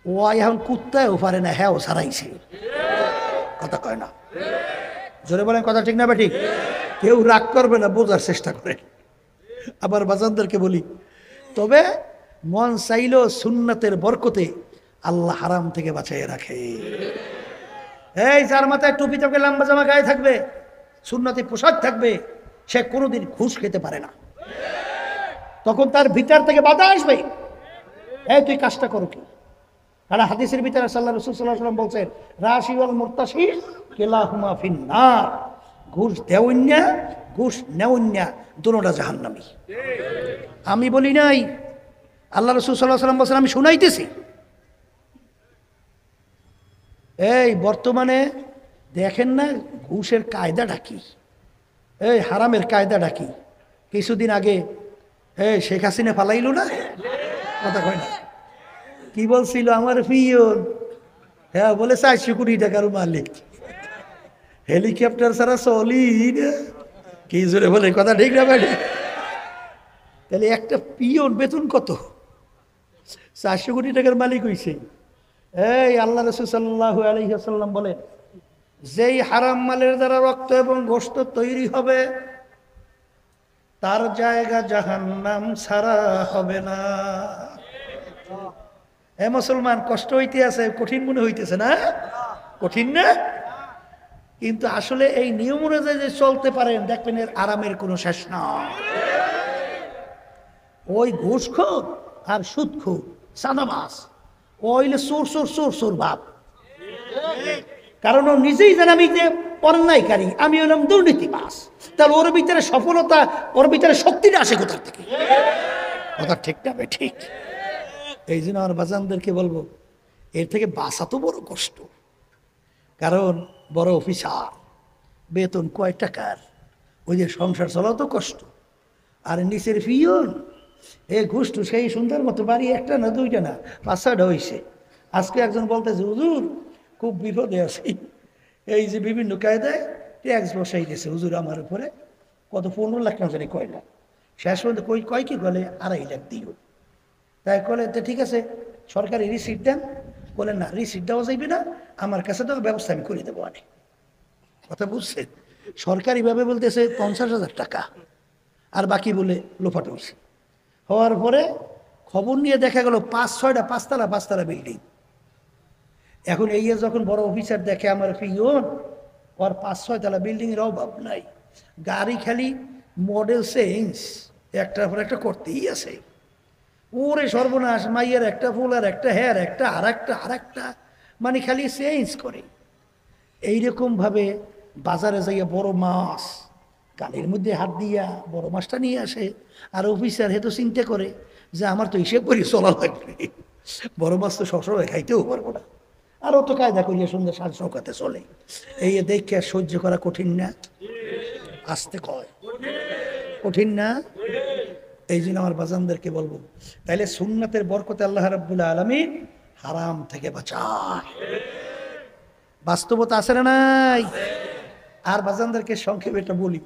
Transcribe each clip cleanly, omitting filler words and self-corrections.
ও এখন কুত্তায়ও পারে না, হ্যাঁ ও সারাইছে, কথা কয় না। জোরে বলেন কথা ঠিক না বা ঠিক? কেউ রাগ করবে না, বোঝার চেষ্টা করে। আবার বাজানদেরকে বলি, তবে মন চাইল সুন্নাতের বরকতে আল্লাহ হারাম থেকে বাঁচিয়ে রাখে। এই যার মাথায় টুপি থাকে, লম্বা জামা গায়ে থাকবে, সুন্নতি পোশাক থাকবে, সে কোনোদিন ঘুষ খেতে পারে না। তখন তার ভিতর থেকে বাধা আসবে, এই তুই কাজটা করো কি। কারণ হাদিসের ভিতরে সাল্লাল্লাহু রাসূল সাল্লাল্লাহু আলাইহি ওয়াসাল্লাম বলছেন, রাশি ওয়াল মুরতাশি কিলাহুমা ফিন্নার, ঘুষ দেওয়ান্যা ঘুষ নেওয়ান্যা দুটোটা জাহান্নামী। আমি বলি নাই, আল্লাহ রাসূল সাল্লাল্লাহু আলাইহি ওয়াসাল্লাম বলছেন, আমি শুনাইতেছি। এই বর্তমানে দেখেন না ঘুষের কায়দাটা কি, এই হারামের কায়দাটা কি। কিছুদিন আগে শেখ হাসিনা ফালাইল না, কথা কয় না, কি বলছিল আমার পিয়ন, হ্যাঁ বলে 400 কোটি টাকার মালিক, হেলিকপ্টার ছাড়া চলি না। কি জোরে বলে কথা ঠিক না ভাই? তাহলে একটা পিয়ন বেতন কত? 400 কোটি টাকার মালিক হইছে। এই আল্লাহ রাসূল সাল্লাল্লাহু আলাইহি ওয়াসাল্লাম বলেন, যেই হারাম মালের দ্বারা রক্ত এবং গোশত তৈরি হবে তার জায়গা জাহান্নাম ছাড়া হবে না। এ মুসলমান, কষ্ট হইতে আছে, কঠিন মনে হইতেছে না? কঠিন না? কিন্তু আসলে এই নিয়ম অনুযায়ী যে চলতে পারেন, দেখবেন এর আরামের কোনো শেষ না। ওই ঘুষখোর আর সুদখোর সাদাবাস, ওইলে চোর চোর চোর চোর ভাব। কারণ ও নিজেই জানে আমি যে অন্যায়কারী, আমি হলাম দুর্নীতিবাস, তাহলে ওর ভিতরে সফলতা, ওর ভিতরে শক্তিটা আসে কোথার থেকে? কথা ঠিক না ভাই? ঠিক। এই জন্য আমার বাজানদেরকে বলবো, এর থেকে বাঁচা তো বড় কষ্ট। কারণ বড় অফিসার, বেতন কয় টাকার, ওই যে সংসার চলাও তো কষ্ট। আর নিচের পিয়ন, এ ঘুষটু সেই সুন্দর মতো বাড়ি একটা না দুইটা না 5-6টা হয়েছে। আজকে একজন বলতেছে, হুজুর খুব বিপদে আছি, এই যে বিভিন্ন কায়দায় ট্যাক্স বসাই দিয়েছে হুজুর আমার উপরে, কত 15 লাখ না জানি কয় লাখ। শেষ পর্যন্ত কয় কি বলে 2.5 লাখ দিও। তাই বলে তো ঠিক আছে, সরকারি রিসিট দেন। বলেন না, রিসিট দেওয়া যাইবে না, আমার কাছে তো ব্যবস্থা আমি করে দেবো অনেক। কথা বুঝছেন? সরকারিভাবে বলতেছে 50,000 টাকা, আর বাকি বলে লোফাট হয়েছে। হওয়ার পরে খবর নিয়ে দেখা গেল 5-6টা 5তলা বিল্ডিং। এখন এই যখন বড় অফিসার দেখে আমার পিয়ন, ওর 5-6 তলা বিল্ডিং এর অভাব নাই, গাড়ি খালি মডেল চেঞ্জ একটার পর একটা করতেই আছে। ওরে সর্বনাশ, মাইয়ের একটা ফুল আর একটা হেয়ার একটা আর একটা, মানে খালি চেঞ্জ করে। এইরকম ভাবে বাজারে যাইয়া বড় মাছ গালের মধ্যে হাত দিয়া বড় মাছটা নিয়ে আসে। আর অফিসার হেতু চিন্তা করে যে আমার তো হিসেব করে চলা লাগবে, বড় মাছ তো সবসময় খাইতেও পারবো না, আর অত কায়দা করিয়া সন্ধ্যা 7 সকাতে চলে। এই দেখে সহ্য করা কঠিন না? আসতে কয় কঠিন না? এই জন্য আমার বাজানদেরকে বলবো, তাইলে সুন্নাতের বরকতে আল্লাহ রাব্বুল আলামিন হারাম থেকে বাঁচায়। বাস্তবতা আছে না নাই? আর বাজানদেরকে সংক্ষেপে এটা বলি,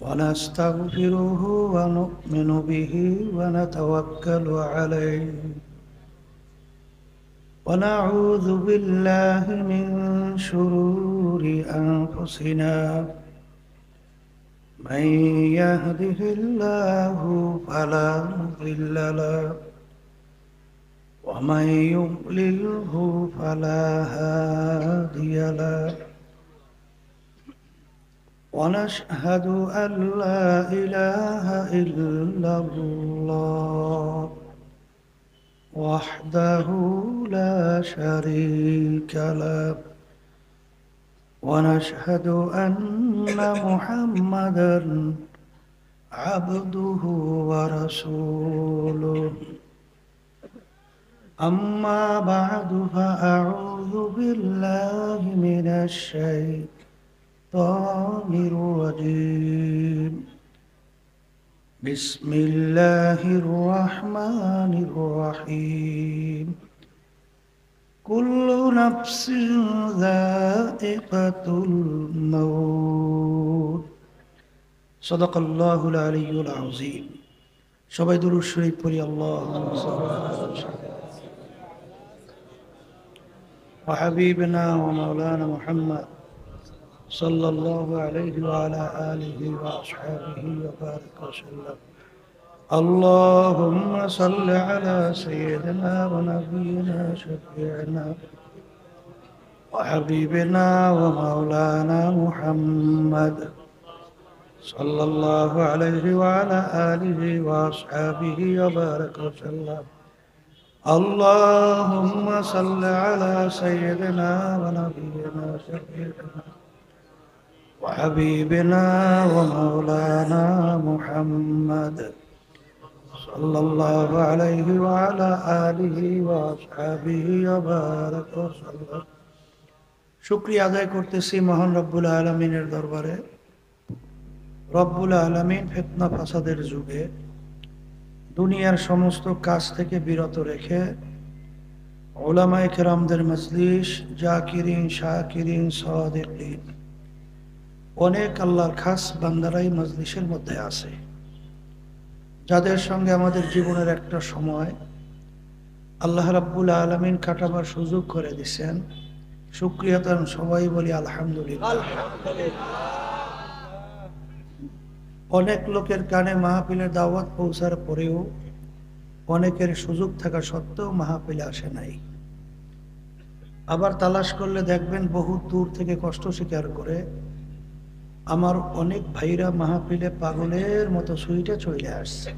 ونستغفره ونؤمن به ونتوكل عليه ونعوذ بالله من شرور أنفسنا من يهده الله فلا مضل له ومن يضلله فلا هادي له ونشهد أن لا إله إلا الله وحده لا شريك له ونشهد أن محمدا عبده ورسوله أما بعد فأعوذ بالله من الشيطان الرجيم بسم الله الرحمن الرحيم كل نفس ذائقة الموت صدق الله العلي العظيم সবাই দুরূদ শরীফ পড়ি। আল্লাহুম্মা সাল্লি আলা ওয়া হাবিবিনা ওয়া মাওলানা মুহাম্মদ সাল্লাল্লাহু আলাইহি ওয়া আলা আলিহি ওয়া আসহাবিহি ওয়া বারাকা ওয়া সাল্লাম। اللهم صل على سيدنا ونبينا شفيعنا وحبيبنا ومولانا محمد صلى الله عليه وعلى آله وأصحابه وبارك وسلم. اللهم صل على سيدنا ونبينا شفيعنا وحبيبنا ومولانا محمد صلى الله عليه وعلى آله وأصحابه وبارك وسلم. শুকরিয়া আদায় করতেছি মহান রব্বুল আলামিনের দরবারে। রব্বুল আলামিন ফিতনা ফাসাদের যুগে দুনিয়ার সমস্ত কাজ থেকে বিরত রেখে উলামায়ে কেরামদের মজলিস, জাকিরিন, শাকিরিন, সাদিকিন, অনেক আল্লাহর খাস বান্দারাই মজলিসের মধ্যে আছে, যাদের সঙ্গে আমাদের জীবনের একটা সময় আল্লাহ রাব্বুল আলামিন কাটাবার সুযোগ করে দিয়েছেন। শুকরিয়া তার সবাই বলি আলহামদুলিল্লাহ। অনেক লোকের কানে মাহফিলের দাওয়াত পৌঁছার পরেও অনেকের সুযোগ থাকা সত্ত্বেও মাহফিলে আসে নাই। আবার তালাশ করলে দেখবেন বহু দূর থেকে কষ্ট স্বীকার করে আমার অনেক ভাইরা মাহফিলে পাগলের মতো সুইটে চলে আসছে।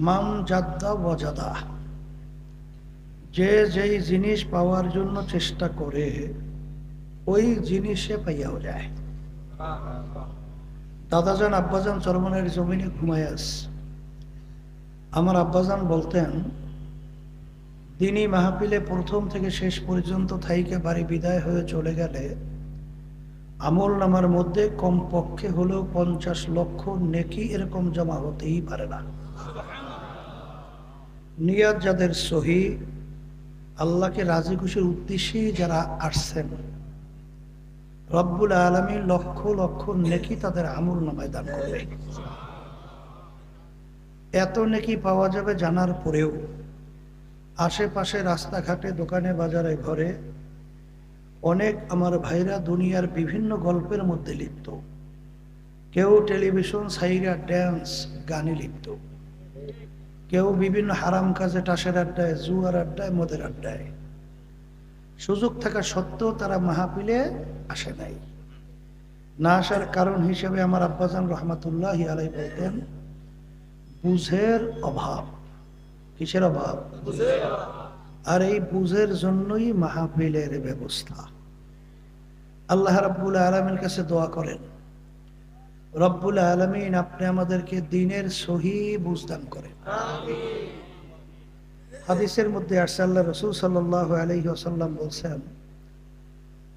মান জাদ্দা ওয়াজাদা, যে যেই জিনিস পাওয়ার জন্য চেষ্টা করে ওই জিনিসে পাইয়াও যায়। দাদাজান আব্বাজান চরমনের জমিনে ঘুমায় আছে। আমার আব্বাজান বলতেন, দিনী মাহফিলে প্রথম থেকে শেষ পর্যন্ত থাইকে বাড়ি বিদায় হয়ে চলে গেলে আমল নামার মধ্যে কমপক্ষে হলেও 50 লক্ষ নেকি এরকম জমা হতেই পারে না। নিয়াত যাদের সহি, আল্লাহকে রাজি খুশির উদ্দেশ্যে যারা আসছেন, রব্বুল আলামিন লক্ষ লক্ষ নেকি তাদের আমল নামায় দান করবে। এত নেকি পাওয়া যাবে জানার পরেও আশেপাশে রাস্তাঘাটে, দোকানে, বাজারে, ঘরে অনেক আমার ভাইরা দুনিয়ার বিভিন্ন গল্পের মধ্যে লিপ্ত। কেউ টেলিভিশন সাইরা ড্যান্স গানে লিপ্ত, কেউ বিভিন্ন হারাম কাজে, টাসের আড্ডায়, জুয়ার আড্ডায়, মদের আড্ডায়। সুযোগ থাকা সত্ত্বেও তারা মাহফিলে আসে নাই। না আসার কারণ হিসেবে আমার আব্বাজান রহমাতুল্লাহি আলাইহি বলতেন, বুঝের অভাব। কিসের অভাব? আর এই বুঝের জন্যই মাহফিলের ব্যবস্থা। আল্লাহ রাব্বুল আলামিনের কাছে দোয়া করেন, রব্বুল আলামিন আপনি আমাদেরকে দ্বীনের সহি বুঝ দান করেন। হাদিসের মধ্যে আসছে, আল্লাহ রাসূল সাল্লাল্লাহু আলাইহি ওয়াসাল্লাম বলেন,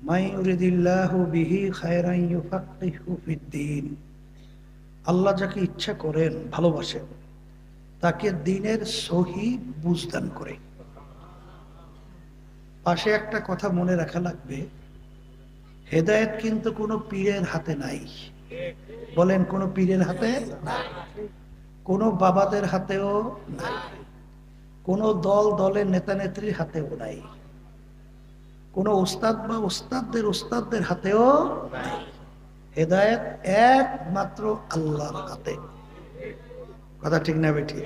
মান ইউরিদিল্লাহু বিহি খায়রান ইউফাক্কিহু ফিদ্দীন। আল্লাহ যাকে ইচ্ছা করেন, ভালোবাসেন, তাকে দ্বীনের সহি বুঝ দান করে। পাশে একটা কথা মনে রাখা লাগবে, হেদায়েত কিন্তু কোনো পীরের হাতে নাই। বলেন, কোনো পীরের হাতে নাই, কোনো বাবাদের হাতেও নাই, কোনো দলের নেতা নেত্রীর হাতেও নাই, কোনো উস্তাদ বা উস্তাদদের হাতেও নাই। হেদায়েত একমাত্র আল্লাহর হাতে। কথা ঠিক না বেঠিক?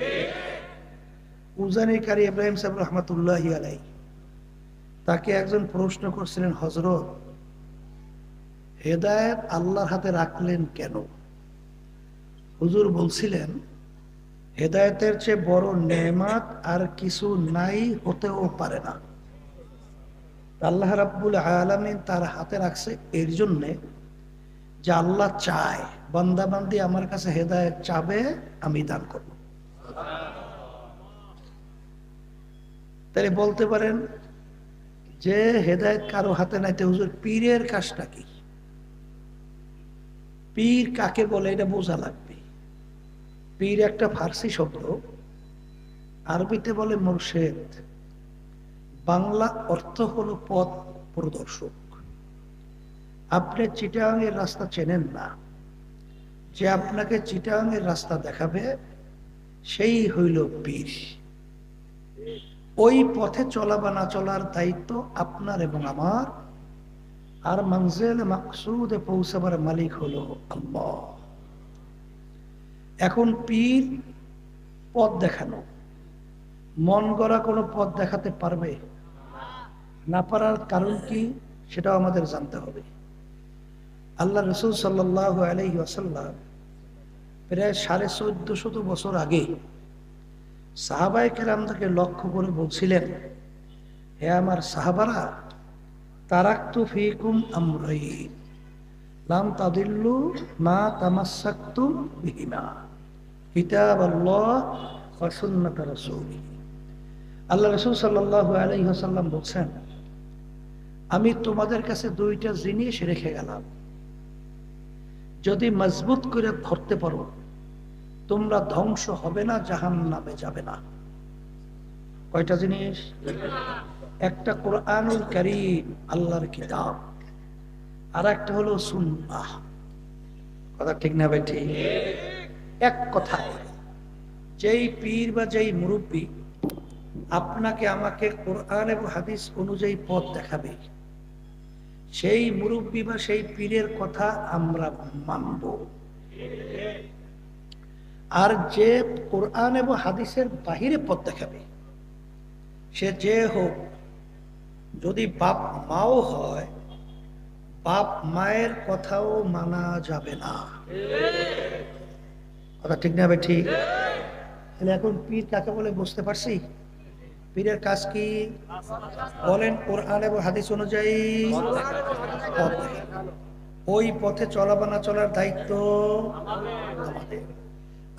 উজানি কারি ইব্রাহিম সাহেব রহমাতুল্লাহি আলাইহি, তাকে একজন প্রশ্ন করছিলেন, হযরত, হেদায়েত আল্লাহর হাতে রাখলেন কেন? হুজুর বলছিলেন, হেদায়েতের চেয়ে বড় নেয়ামত আর কিছু নাই, হতেও পারে না। আল্লাহ রাব্বুল আলামিন তার হাতে রাখছে এর জন্যে যে আল্লাহ চায় বান্দা বান্দি আমার কাছে হেদায়েত চাবে, আমি দান করব। তাহলে বলতে পারেন যে হেদায়েত কারো হাতে নাই, তো হুজুর পীরের কাজটা কি? পীর কাকে বলে এটা বোঝা লাগবে। পীর একটা ফার্সি শব্দ, আরবিতে বলে মুরশেদ, বাংলা অর্থ হলো পথ প্রদর্শক। আপনি চিটাগাং এর রাস্তা চেনেন না, যে আপনাকে চিটাগাং এর রাস্তা দেখাবে সেই হইল পীর। ওই পথে চলা বা না চলার দায়িত্ব আপনার এবং আমার। আর মঞ্জিল মাকসুদে পৌঁছাবার মালিক হলো আল্লাহ। এখন পীর পথ দেখানো, মন গড়া কোনো পথ দেখাতে পারবে না? পারার কারণ কি সেটাও আমাদের জানতে হবে। আল্লাহ রসুল সাল্লাল্লাহু আলাইহি ওয়াসাল্লাম প্রায় 1450 বছর আগে সাহাবায়ে কেরামদেরকে লক্ষ্য করে বলছিলেন, হে আমার সাহাবারা, তারাকতু ফিকুম আমরাইন লাম তাদিল্লু মা তামাসসাকতুম বিহিমা কিতাবাল্লাহ ওয়া সুন্নাত রাসূলিহি। আল্লাহ রাসূল সাল্লাল্লাহু আলাইহি ওয়াসাল্লাম বলছেন, আমি তোমাদের কাছে দুইটা জিনিস রেখে গেলাম, যদি মজবুত করে ধরতে পারো তোমরা ধ্বংস হবে না, জাহান্নামে যাবে না। কয়টা জিনিস? একটা কোরআনুল কারীম, আল্লাহর কিতাব, আর একটা হলো সুন্নাহ। কথা ঠিক না ভাই? ঠিক। এক কথায় যেই পীর বা যেই মুরব্বী আপনাকে আমাকে কোরআন এবং হাদিস অনুযায়ী পথ দেখাবে, সেই মুরব্বী বা সেই পীরের কথা আমরা মানব। আর যে কোরআন এবং হাদিসের বাহিরে পথ দেখাবে, সে যে হোক, যদি বাপ মাও হয়, বাপ মায়ের কথাও মানা যাবে না। কথা ঠিক না ভাই? ঠিক। তাহলে এখন পীর কাকে বলে বুঝতে পারছি? পীরের কাজ কি বলেন? কোরআন এবং হাদিস অনুযায়ী পথ দেখানো। ওই পথে চলা বা না চলার দায়িত্ব আমাদের।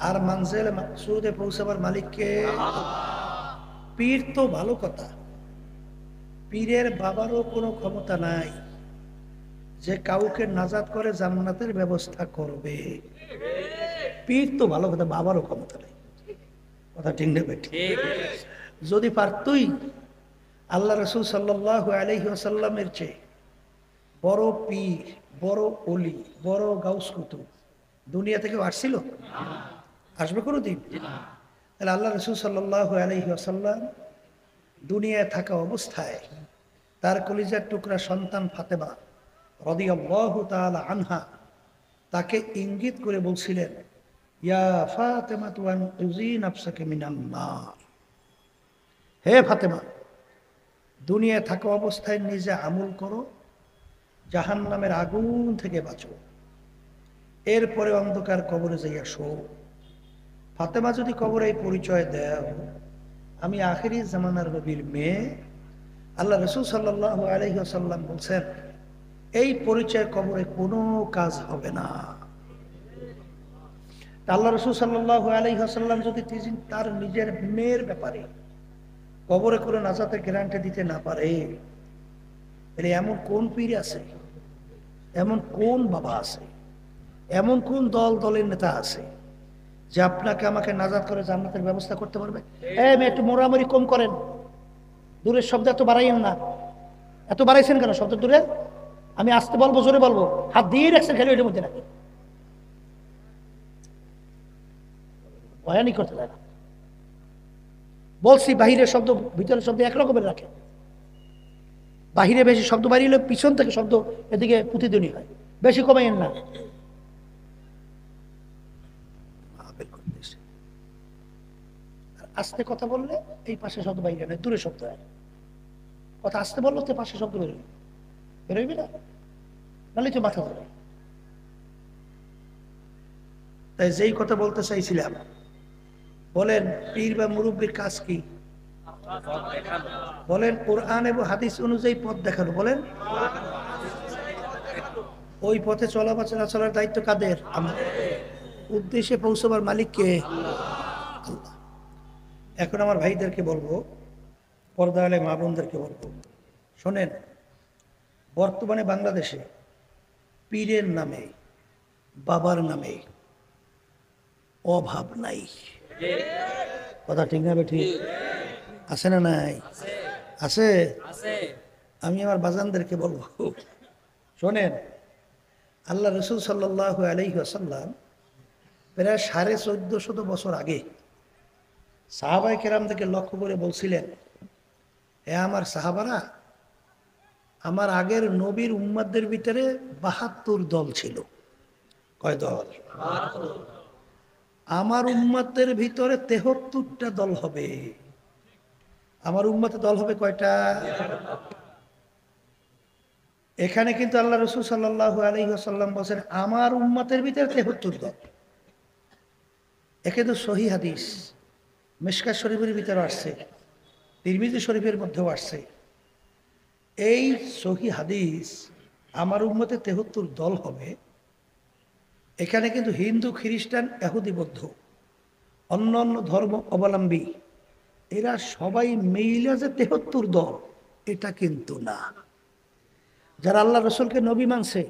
আর মঞ্জিল মাকসুদে পৌঁছাবার মালিককে। পীর তো ভালো কথা, পীরের বাবারও কোনো ক্ষমতা নাই যে কাউকে নাজাত করে জান্নাতের ব্যবস্থা করবে। পীর তো ভালো কথা, বাবারও ক্ষমতা নেই। কথা ঠিক না? ঠিক। যদি পারতই, আল্লাহ রাসূল সাল্লাল্লাহু আলাইহি ওয়াসাল্লামের চেয়ে বড় পীর, বড় ওলি, বড় গাউস কুতুব দুনিয়া থেকে আসছিল? আসবে কোনোদিন? তাহলে আল্লাহ রাসূল সাল্লাল্লাহু আলাইহি ওয়াসাল্লাম দুনিয়ায় থাকা অবস্থায় তার কলিজার টুকরা সন্তান ফাতেমা রাদিয়াল্লাহু তাআলা আনহা তাকে ইঙ্গিত করে বলছিলেন, ইয়া ফাতেমা তুজি নাফসাকা মিনান নার। হে ফাতেমা, দুনিয়ায় থাকা অবস্থায় নিজে আমল করো, জাহান্নামের আগুন থেকে বাঁচো, এরপরে অন্ধকার কবরে যাইয়া শো। ফাতেমা যদি কবরে এই পরিচয় দেও, আমি আখিরি জামানার নবীর মেয়ে, আল্লাহ রাসূল সাল্লাল্লাহু আলাইহি ওয়াসাল্লাম বলছেন, এই পরিচয় কবরে কোনো কাজ হবে না। আল্লাহ রাসূল সাল্লাল্লাহু আলাইহি ওয়াসাল্লাম যদি তার নিজের মেয়ের ব্যাপারে কবরে করে নাজাতের গ্যারান্টি দিতে না পারে, তাহলে এমন কোন পীর আছে, এমন কোন বাবা আছে, এমন কোন দলের নেতা আছে যে আপনাকে আমাকে নাজাত করে জান্নাতের ব্যবস্থা করতে পারবে? একটু মোড়ামুড়ি কম করেন, দূরের শব্দ এত বাড়াইয়েন না। এত বাড়াইছেন কেন শব্দ দূরে? আমি আসতে বলবো, জোরে বলবো, হাত দিয়ে রাখছেন খেলে ওইটার মধ্যে নাকি? ভয়ানি করতে দেয় না। বলছি বাহিরের শব্দ ভিতরের শব্দ একরকমের রাখে। বাহিরে বেশি শব্দ বাড়িয়ে পিছন থেকে শব্দ এদিকে প্রতিধ্বনি হয়, বেশি কমাইয়েন না। আস্তে কথা বললে এই পাশে শব্দ বাইরে নয়, দূরে শব্দ হয়। কথা আস্তে বললো তো পাশে শব্দ বেরোবে, বেরোইবে না, নাহলে তো মাথা ধরে। তাই যেই কথা বলতে চাইছিলাম, বলেন পীর বা মুরব্বীর কাজ কি? বলেন কোরআন এবং হাদিস অনুযায়ী পথ দেখানো। বলেন ওই পথে চলা বা না চলার দায়িত্ব কাদের? আমাদের। উদ্দেশ্যে পৌঁছবার মালিককে আল্লাহ। এখন আমার ভাইদেরকে বলবো, পর্দা আলে মা বোনদেরকে বলবো, শোনেন, বর্তমানে বাংলাদেশে পীরের নামে, বাবার নামে অভাব নাই। কথা ঠিক না? ঠিক আছে না? নাই? আছে। আমি আমার বাজানদেরকে বলবো, শোনেন, আল্লাহ রাসূল সাল্লাল্লাহু আলাইহি ওয়াসাল্লাম প্রায় 1450 বছর আগে সাহাবায়ে কেরামদেরকে লক্ষ্য করে বলছিলেন, হে আমার সাহাবারা, আমার আগের নবীর উম্মতদের ভিতরে ৭২ দল ছিল। কয় দল? আমার উম্মতের ভিতরে ৭৩টা দল হবে। আমার উম্মতের দল হবে কয়টা? এখানে কিন্তু আল্লাহ রাসূল সাল্লাল্লাহু আলাইহি ওয়াসাল্লাম বলেন আমার উম্মতের ভিতরে ৭৩ দল। একে তো সহিহ হাদিস, মিশকাত শরীফের ভিতরে আসছে, তিরমিজি শরীফের মধ্যেও আসছে। এই সহিহ হাদিস আমার উম্মতে ৭৩ দল হবে, এখানে কিন্তু হিন্দু, খ্রিস্টান, ইহুদি, বৌদ্ধ, অন্য অন্য ধর্ম অবলম্বী এরা সবাই মিলে যে ৭৩ দল, এটা কিন্তু না। যারা আল্লাহ রসুলকে নবী মানছে,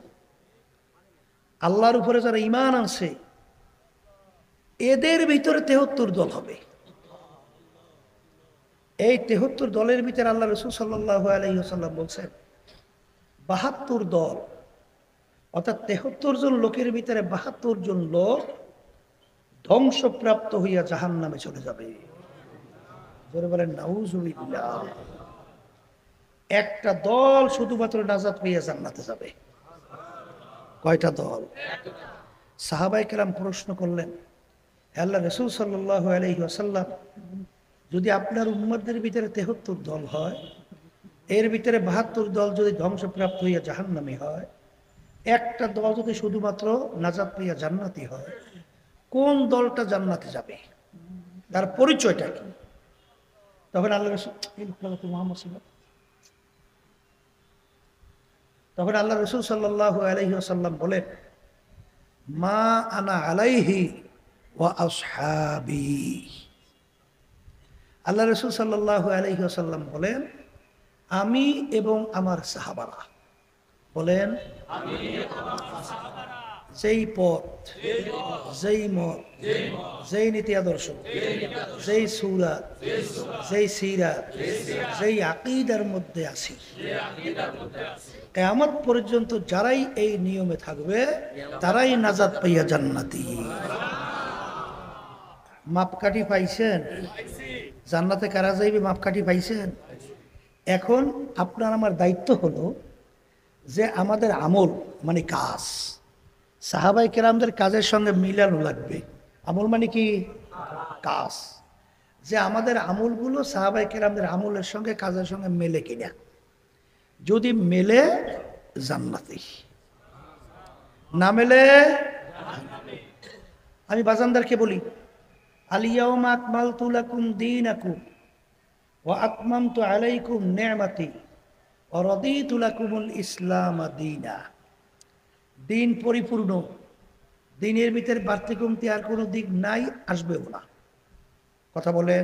আল্লাহর উপরে যারা ঈমান আনছে, এদের ভিতরে ৭৩ দল হবে। এই ৭৩ দলের ভিতরে আল্লাহ রসুল সাল্লাল্লাহু আলাইহি ওয়াসাল্লাম বলছেন ৭২ দল, অর্থাৎ ৭৩ জন লোকের ভিতরে ৭২ জন লোক ধ্বংসপ্রাপ্ত হইয়া জাহান্নামে চলে যাবে। জোরে বলেন নাউজুবিল্লাহ। একটা দল শুধুমাত্র নাজাত পেয়ে জান্নাতে যাবে। কয়টা দল? সাহাবায়ে কেরাম প্রশ্ন করলেন, হে আল্লাহ রাসূল সাল্লাল্লাহু আলাইহি ওয়াসাল্লাম, যদি আপনার উম্মতদের ভিতরে ৭৩ দল হয়, এর ভিতরে ৭২ দল যদি ধ্বংসপ্রাপ্ত হইয়া জাহান্নামী হয়, একটা দল যদি শুধুমাত্র নাজাত পেয়ে জান্নাতি হয়, কোন দলটা জান্নাতে যাবে? তার পরিচয়টা কি? তখন আল্লাহ রাসূল সাল্লাল্লাহু আলাইহি ওয়াসাল্লাম বলেন, মা আনা আলাইহি ওয়া আসহাবি। আল্লাহ রাসূল সাল্লাল্লাহু আলাইহি ওয়াসাল্লাম বলেন, আমি এবং আমার সাহাবারা। বলেন, যেই পথ, যেই মত, যেই নীতি আদর্শ, যেই সূরা, যেই সিরাত, যেই আকীদার মধ্যে আছি, কিয়ামত পর্যন্ত যারাই এই নিয়মে থাকবে তারাই নাজাত পাইয়া জান্নাতি। মাপকাঠি পাইছেন? জান্নাতে কারা যাইবে মাপকাঠি পাইছেন? এখন আপনার আমার দায়িত্ব হলো যে আমাদের আমল মানে কাজ সাহাবায়ে কেরামদের কাজের সঙ্গে মিলানো লাগবে। আমল মানে কি? কাজ। যে আমাদের আমলগুলো সাহাবায়ে কেরামদের আমলের সঙ্গে কাজের সঙ্গে মেলে কিনা। যদি মেলে জান্নাতি, না মেলে। আমি বাজানদারকে বলি, আল ইয়াউমা আকমালতু লাকুম দীনাকুম ওয়া আতমামতু আলাইকুম নি'মাতি ওয়া রাদিতু লাকুমুল ইসলাম দীনা। দিন পরিপূর্ণ, দিনের ভিতরে বাড়তি কমতি আর কোনো দিক নাই, আসবেও না। কথা বলেন,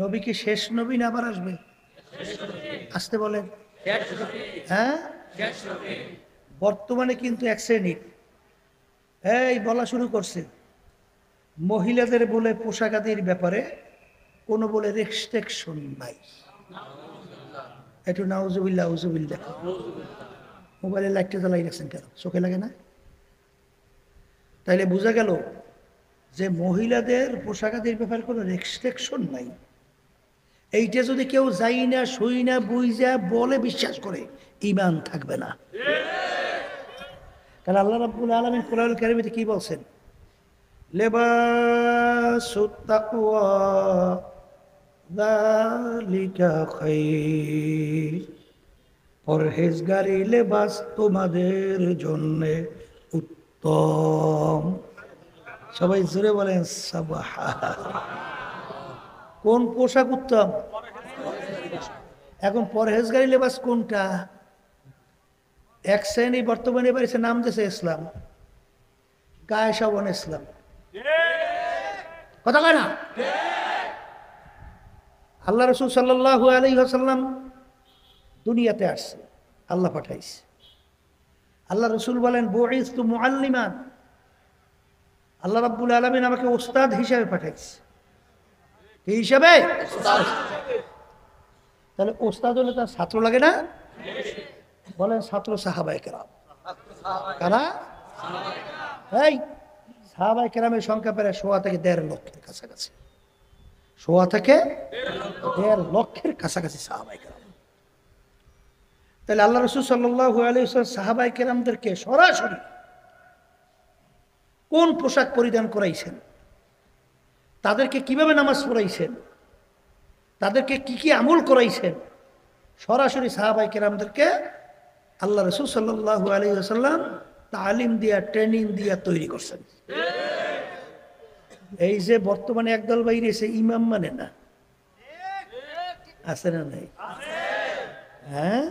নবী কি শেষ নবী না আবার আসবে? আসতে বলেন। হ্যাঁ, বর্তমানে কিন্তু এক শ্রেণী এই বলা শুরু করছে, মহিলাদের বলে পোশাকাদির ব্যাপারে কোনো বলে রেস্ট্রিকশন নাই। একটু নাউজুবিল্লাহ উজুবিল্লাহ। মোবাইলে লাইটটা জ্বালাই রাখছেন কেন? চোখে লাগে না? তাইলে বোঝা গেল যে মহিলাদের পোশাকাদির ব্যাপারে কোনো রেস্ট্রিকশন নাই। এইটা যদি কেউ যাই না, শুই না, বুঝা বলে বিশ্বাস করে, ঈমান থাকবে না। কারণ আল্লাহ রাব্বুল আলামিন কোরআনুল কারীমে কি বলছেন? লিবাসুত তাকওয়া যালিকা খায়র। পরহেজগারি লেবাস তোমাদের জন্য উত্তম। সবাই জোরে বলেন সুবহান। কোন পোশাক উত্তম? এখন পরহেজগারি লেবাস কোনটা? এক শ্রেণী বর্তমানে বাড়িতে নাম দিয়েছে ইসলাম, গায়ে সাবান ইসলাম। কথা কয় না? আল্লাহ রাসূল সাল্লাল্লাহু আলাইহি ওয়াসাল্লাম দুনিয়াতে আসছে, আল্লাহ পাঠাইছে। আল্লাহ রাসূল বলেন, বুইসতু মুআল্লিমান। আল্লাহ রাব্বুল আলামিন আমাকে ওস্তাদ হিসেবে পাঠাইছে। কি হিসাবে? তাহলে ওস্তাদ হলে তার ছাত্র লাগে না? বলেন ছাত্র সাহাবায়ে কেরাম। কারা? এই সাহাবায়ে কেরামের সংখ্যা প্রায় ১.৫ থেকে ১.৫ লক্ষের কাছাকাছি। 1.5 থেকে 1.5 লক্ষের কাছাকাছি সাহাবায়ে কেরাম। তাহলে আল্লাহ রাসূল সাল্লাল্লাহু আলাইহি ওয়াসাল্লাম সাহাবায়ে কেরামদেরকে সরাসরি কোন পোশাক পরিধান করাইছেন, তাদেরকে কিভাবে নামাজ পড়াইছেন, তাদেরকে কি কি আমল করাইছেন, সরাসরি সাহাবায়ে কেরামদেরকে আল্লাহ রাসূল সাল্লাল্লাহু আলাইহি ওয়াসাল্লাম তালিম দিয়া, ট্রেনিং দিয়া তৈরি করছেন। এই যে বর্তমানে একদল বাইরে এসে ইমাম মানে না, আছে না নাই? হ্যাঁ,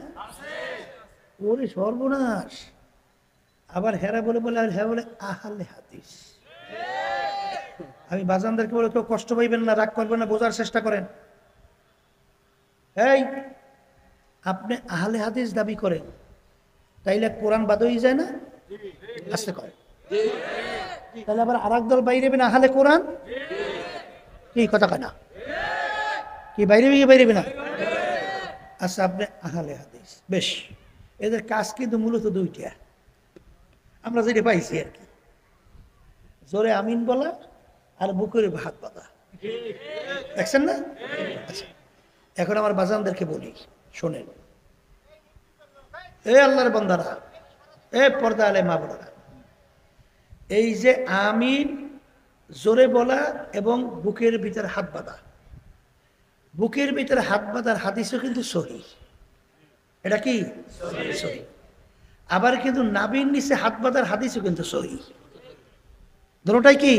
ওরে সর্বনাশ। আবার হেরা বলে বলে আর হ্যাঁ বলে আহলে হাদিস। আমি বাজানদেরকে বলে কেউ কষ্ট পাইবেন না, রাগ করবেন না, বোঝার চেষ্টা করেন। এই আপনি আহলে হাদিস দাবি করেন, তাইলে কোরআন বাদ হয়ে যায় না? আসতে করে তাহলে আবার আর এক দল বাইরে না আহলে কোরআন, কি কথা কয় না? কি বাইরে বাইরে না? আচ্ছা, আপনি আহলে হাদিস, বেশ। এদের কাজ কিন্তু মূলত দুইটা, আমরা যেটা পাইছি আর কি, জোরে আমিন বলা আর বুকের হাত বাঁধা, দেখছেন না? আচ্ছা, এখন আমার বাজানদেরকে বলি, শোনেন। এ আল্লাহর বান্দারা, এ পর্দা আলে মা বোনেরা, এই যে আমিন জোরে বলা এবং বুকের ভিতরে হাত বাঁধা, বুকের ভিতরে হাত বাঁধার হাদিসও কিন্তু সহিহ। এটা কি সহিহ? আবার কিন্তু নাভির নিচে হাত বাঁধার হাদিসও কিন্তু সহিহ। দুটোটাই কি?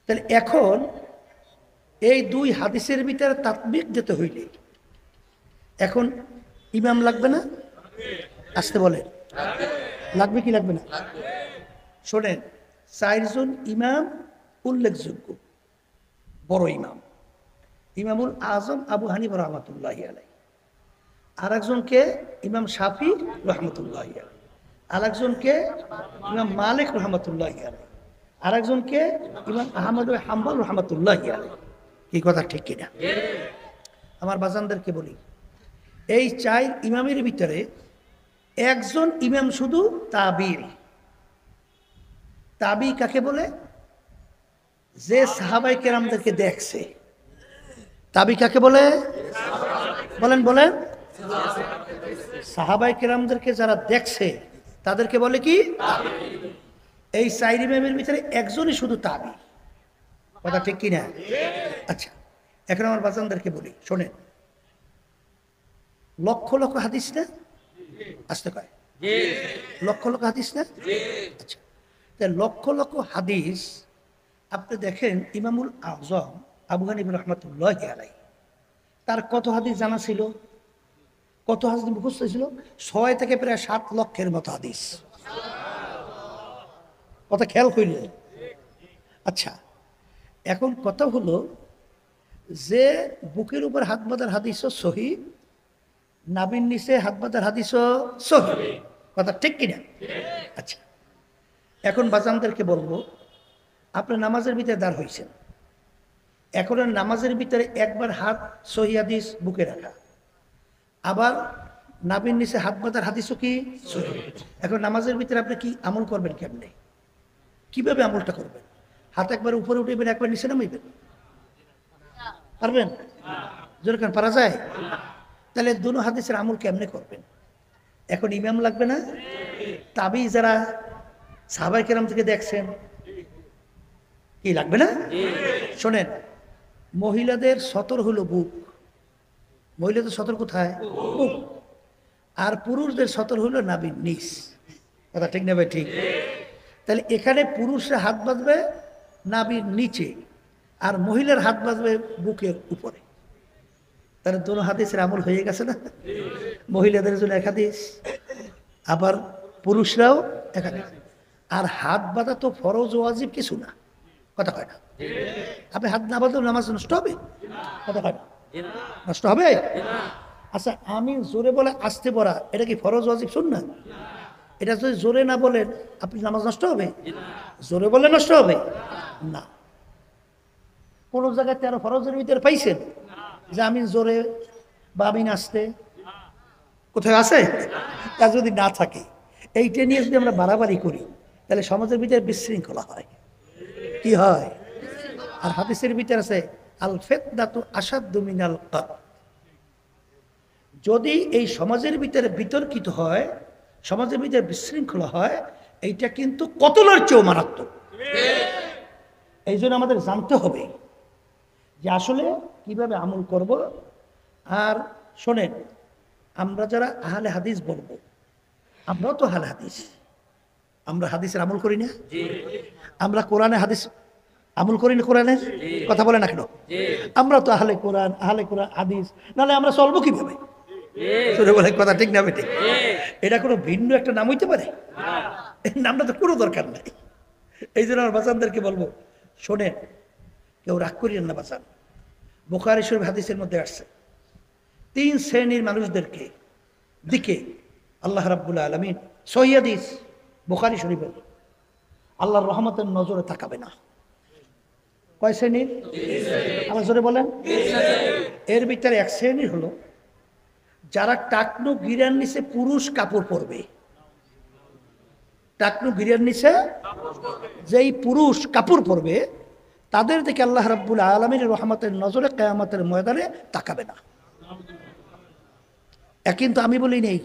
তাহলে এখন এই দুই হাদিসের ভিতরে তাতবিক দিতে হইলে এখন ইমাম লাগবে না? আসতে বলেন, লাগবে কি লাগবে না? শোনেন, 4 জন ইমাম উল্লেখযোগ্য বড় ইমাম, ইমামুল আজম আবু হানিফা রহমাতুল্লাহি আলাইহি, আর একজনকে ইমাম শাফি রহমাতুল্লাহি আলাইহি, আর একজনকে ইমাম মালিক রহমাতুল্লাহি আলাইহি, আর একজনকে ইমাম আহমদ বিন হাম্বল রহমাতুল্লাহি আলাইহি। কি কথা ঠিক কিনা? আমার বাজানদেরকে বলি, এই 4 ইমামের ভিতরে একজন ইমাম শুধু তাবী। তাবী কাকে বলে? যে সাহাবায়ে কেরামদেরকে দেখছে। তাবী কাকে বলে? বলেন বলেন। সাহাবায়ে কেরামদেরকে যারা দেখছে তাদেরকে বলে কি? এই 4 ইমামের ভিতরে একজনই শুধু তাবী। কথা ঠিক কিনা? আচ্ছা, এখন আমার বাজানদেরকে বলি, শোনেন। লক্ষ লক্ষ হাদিস না? আসতে কয় লক্ষ লক্ষ হাদিস না? আচ্ছা, লক্ষ লক্ষ হাদিস আপনি দেখেন, ইমামুল আজম আবু হানিফা রহমাতুল্লাহি আলাইহি, তার কত হাদিস জানা ছিল? কত হাদিস মুখস্থ ছিল? 6 থেকে প্রায় 7 লক্ষের মতো হাদিস। কথা খেয়াল করলে? আচ্ছা, এখন কথা হলো যে বুকের উপর হাত বাঁধার হাদিসও সহিহ, নাভির নিচে হাত বাঁধার হাদিসও সহিহ। কথা ঠিক কিনা? আচ্ছা, এখন বাজানদেরকে বলবো, আপনি নামাজের ভিতরে দাঁড় হয়েছেন, এখন নামাজের ভিতরে একবার হাত সহিহ হাদিস বুকে রাখা, আবার নাভির নিচে হাত বাঁধার হাদিসও কি সহিহ। এখন নামাজের ভিতরে আপনি কি আমল করবেন? কেমনে, কিভাবে আমলটা করবেন? হাত একবার উপরে উঠেবেন, একবার নিচে নামাইবেন, পারবেন? যেরকম পারা যায়? তাহলে দুনো হাদিসের আমল কেমনে করবেন? এখন ইমাম লাগবে না? তাবী যারা সাহাবায়ে কেরাম থেকে দেখছেন, কি লাগবে না? শোনেন, মহিলাদের সতর হলো বুক। মহিলাদের সতর কোথায়? বুক। আর পুরুষদের সতর হলো নাভির নিচ। কথা ঠিক না ভাই? ঠিক। তাহলে এখানে পুরুষরা হাত বাঁধবে নাভির নিচে, আর মহিলার হাত বাঁধবে বুকের উপরে। তাহলে দুনো হাদিসের আমল হয়ে গেছে না? মহিলাদের জন্য এক হাদিস, আবার পুরুষরাও এক হাদিস। আর হাত বাঁধা তো ফরজ ওয়াজিব কিছু না। কথা কয় না? আপনি হাত না বাঁধলে নামাজ নষ্ট হবে? কথা কয় না? নষ্ট হবে? আচ্ছা, আমি জোরে বলে আসতে পড়া, এটা কি ফরজ ওয়াজিব সুন্নাত? এটা যদি জোরে না বলেন আপনি নামাজ নষ্ট হবে? জোরে বলে নষ্ট হবে না। কোন জায়গায় 13 ফরজের ভিতরে পাইছেন যে আমি জোরে বা আমি আসতে? কোথায় আছে? তা যদি না থাকে, এইটা নিয়ে যদি আমরা বাড়াবাড়ি করি, তাহলে সমাজের ভিতরে বিশৃঙ্খলা হয়। কি হয়? আর হাদিসের ভিতরে আছে আল ফিতনাতু আশাদ্দু মিনাল কতল। যদি এই সমাজের ভিতরে বিতর্কিত হয়, সমাজের ভিতরে বিশৃঙ্খলা হয়, এইটা কিন্তু কতলের চেয়েও মারাত্মক। এই জন্য আমাদের জানতে হবে যে আসলে কিভাবে আমল করব। আর শোনেন, আমরা যারা আহলে হাদিস বলবো, আমরাও তো আহলে হাদিস, আমরা হাদিসের আমল করি না? আমরা কোরআনে হাদিস আমল করি না? কোরআনের কথা বলে না কেন? আমরা তো আহলে কোরআন হাদিস, নাহলে আমরা চলবো কিভাবে? বলে কথা ঠিক না বেটে? এটা কোনো ভিন্ন একটা নাম হইতে পারে? এই নামটা তো কোনো দরকার নাই। এই জন্য আমার বাচ্চাদেরকে বলবো, শোনেন, কেউ রাগ করিয়েন না বাচ্চান। বুখারী শরীফ হাদিসের মধ্যে আসছে, 3 শ্রেণীর মানুষদেরকে দিকে আল্লাহ রাব্বুল আলামিন, সহিহ হাদিস বুখারী শরীফে, আল্লাহর রহমতের নজরে তাকাবে না। কয় শ্রেণীর? আমার জোরে বলেন। এর ভিতরে এক শ্রেণীর হলো যারা টাকনু গিরার নিচে পুরুষ কাপড় পরবে। টাকনু গিরার নিচে যেই পুরুষ কাপড় পরবে, তাদের থেকে আল্লাহ রাব্বুল আলামিনের রহমতের নজরে কিয়ামতের ময়দানে তাকাবে না। কিন্তু আমি বলি নেই,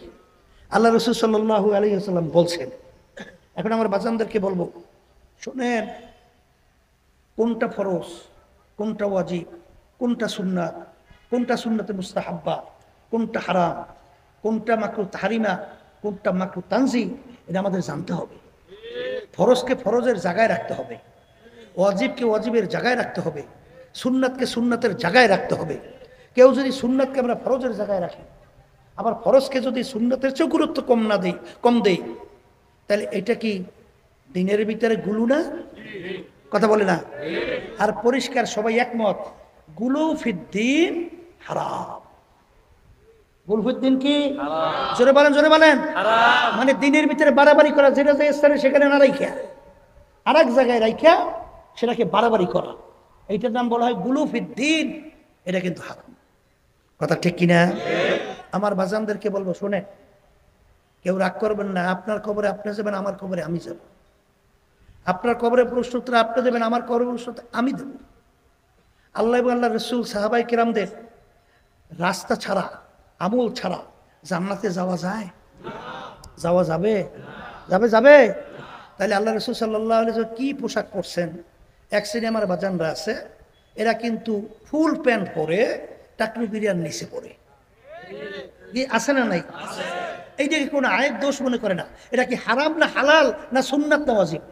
আল্লাহ রাসূল সাল্লাল্লাহু আলাইহি ওয়াসাল্লাম বলছেন। এখন আমার বাচ্চাদেরকে বলবো, শোনেন, কোনটা ফরজ, কোনটা ওয়াজিব, কোনটা সুন্নাত, কোনটা সুন্নাতে মুস্তাহাব্বা, কোনটা হারাম, কোনটা মাকরুহ তাহরিমা, কোনটা মাকরুহ তানজিহ, এটা আমাদের জানতে হবে। ফরজকে ফরজের জায়গায় রাখতে হবে, ওয়াজিবকে ওয়াজিবের জায়গায় রাখতে হবে, সুন্নাতকে সুন্নাতের জায়গায় রাখতে হবে। কেউ যদি সুন্নাতকে আমরা ফরজের জায়গায় রাখি, আবার ফরজকে যদি সুন্নাতের চেয়েও গুরুত্ব কম দেই, তাহলে এটা কি দিনের ভিতরে গুলু না? কথা বলে না? আর পরিষ্কার সবাই একমত, গুলু ফিদ্দিন হারাম। গুলু ফিদ্দিন কি? জোরে বলেন, জোরে বলেন। মানে দিনের ভিতরে বাড়াবাড়ি করা, যেটা যে স্থানে সেখানে না রাইখা আর এক জায়গায় রাইখা সেটাকে বাড়াবাড়ি করা, এইটার নাম বলা হয় গুলু ফিদ্দিন। এটা কিন্তু হারাম। কথা ঠিক কিনা? আমার বাজানদেরকে বলবো, শোনে, কেউ রাগ করবেন না। আপনার কবরে আপনি যাবেন, আমার কবরে আমি যাব। আপনার কবরে প্রশ্নোত্তর আপনি দেবেন, আমার কবরে প্রশ্নোত্তর আমি দেব। আল্লাহ এবং আল্লাহ রসুল সাহাবায়ে কেরামদের রাস্তা ছাড়া, আমল ছাড়া জান্নাতে যাওয়া যায়? যাওয়া যাবে? যাবে? তাহলে আল্লাহ রসুল সাল্লাল্লাহু আলাইহি ওয়াসাল্লাম কি পোশাক পরছেন? এক শ্রেণী আমার বাজানরা আছে, এরা কিন্তু ফুল প্যান্ট পরে টাকলু বিরিয়ার নিচে পরে। আছে না নাই? এইটাকে কোনো আয়ের দোষ মনে করে না। এটা কি হারাম না হালাল না সুন্নাত না ওয়াজিব?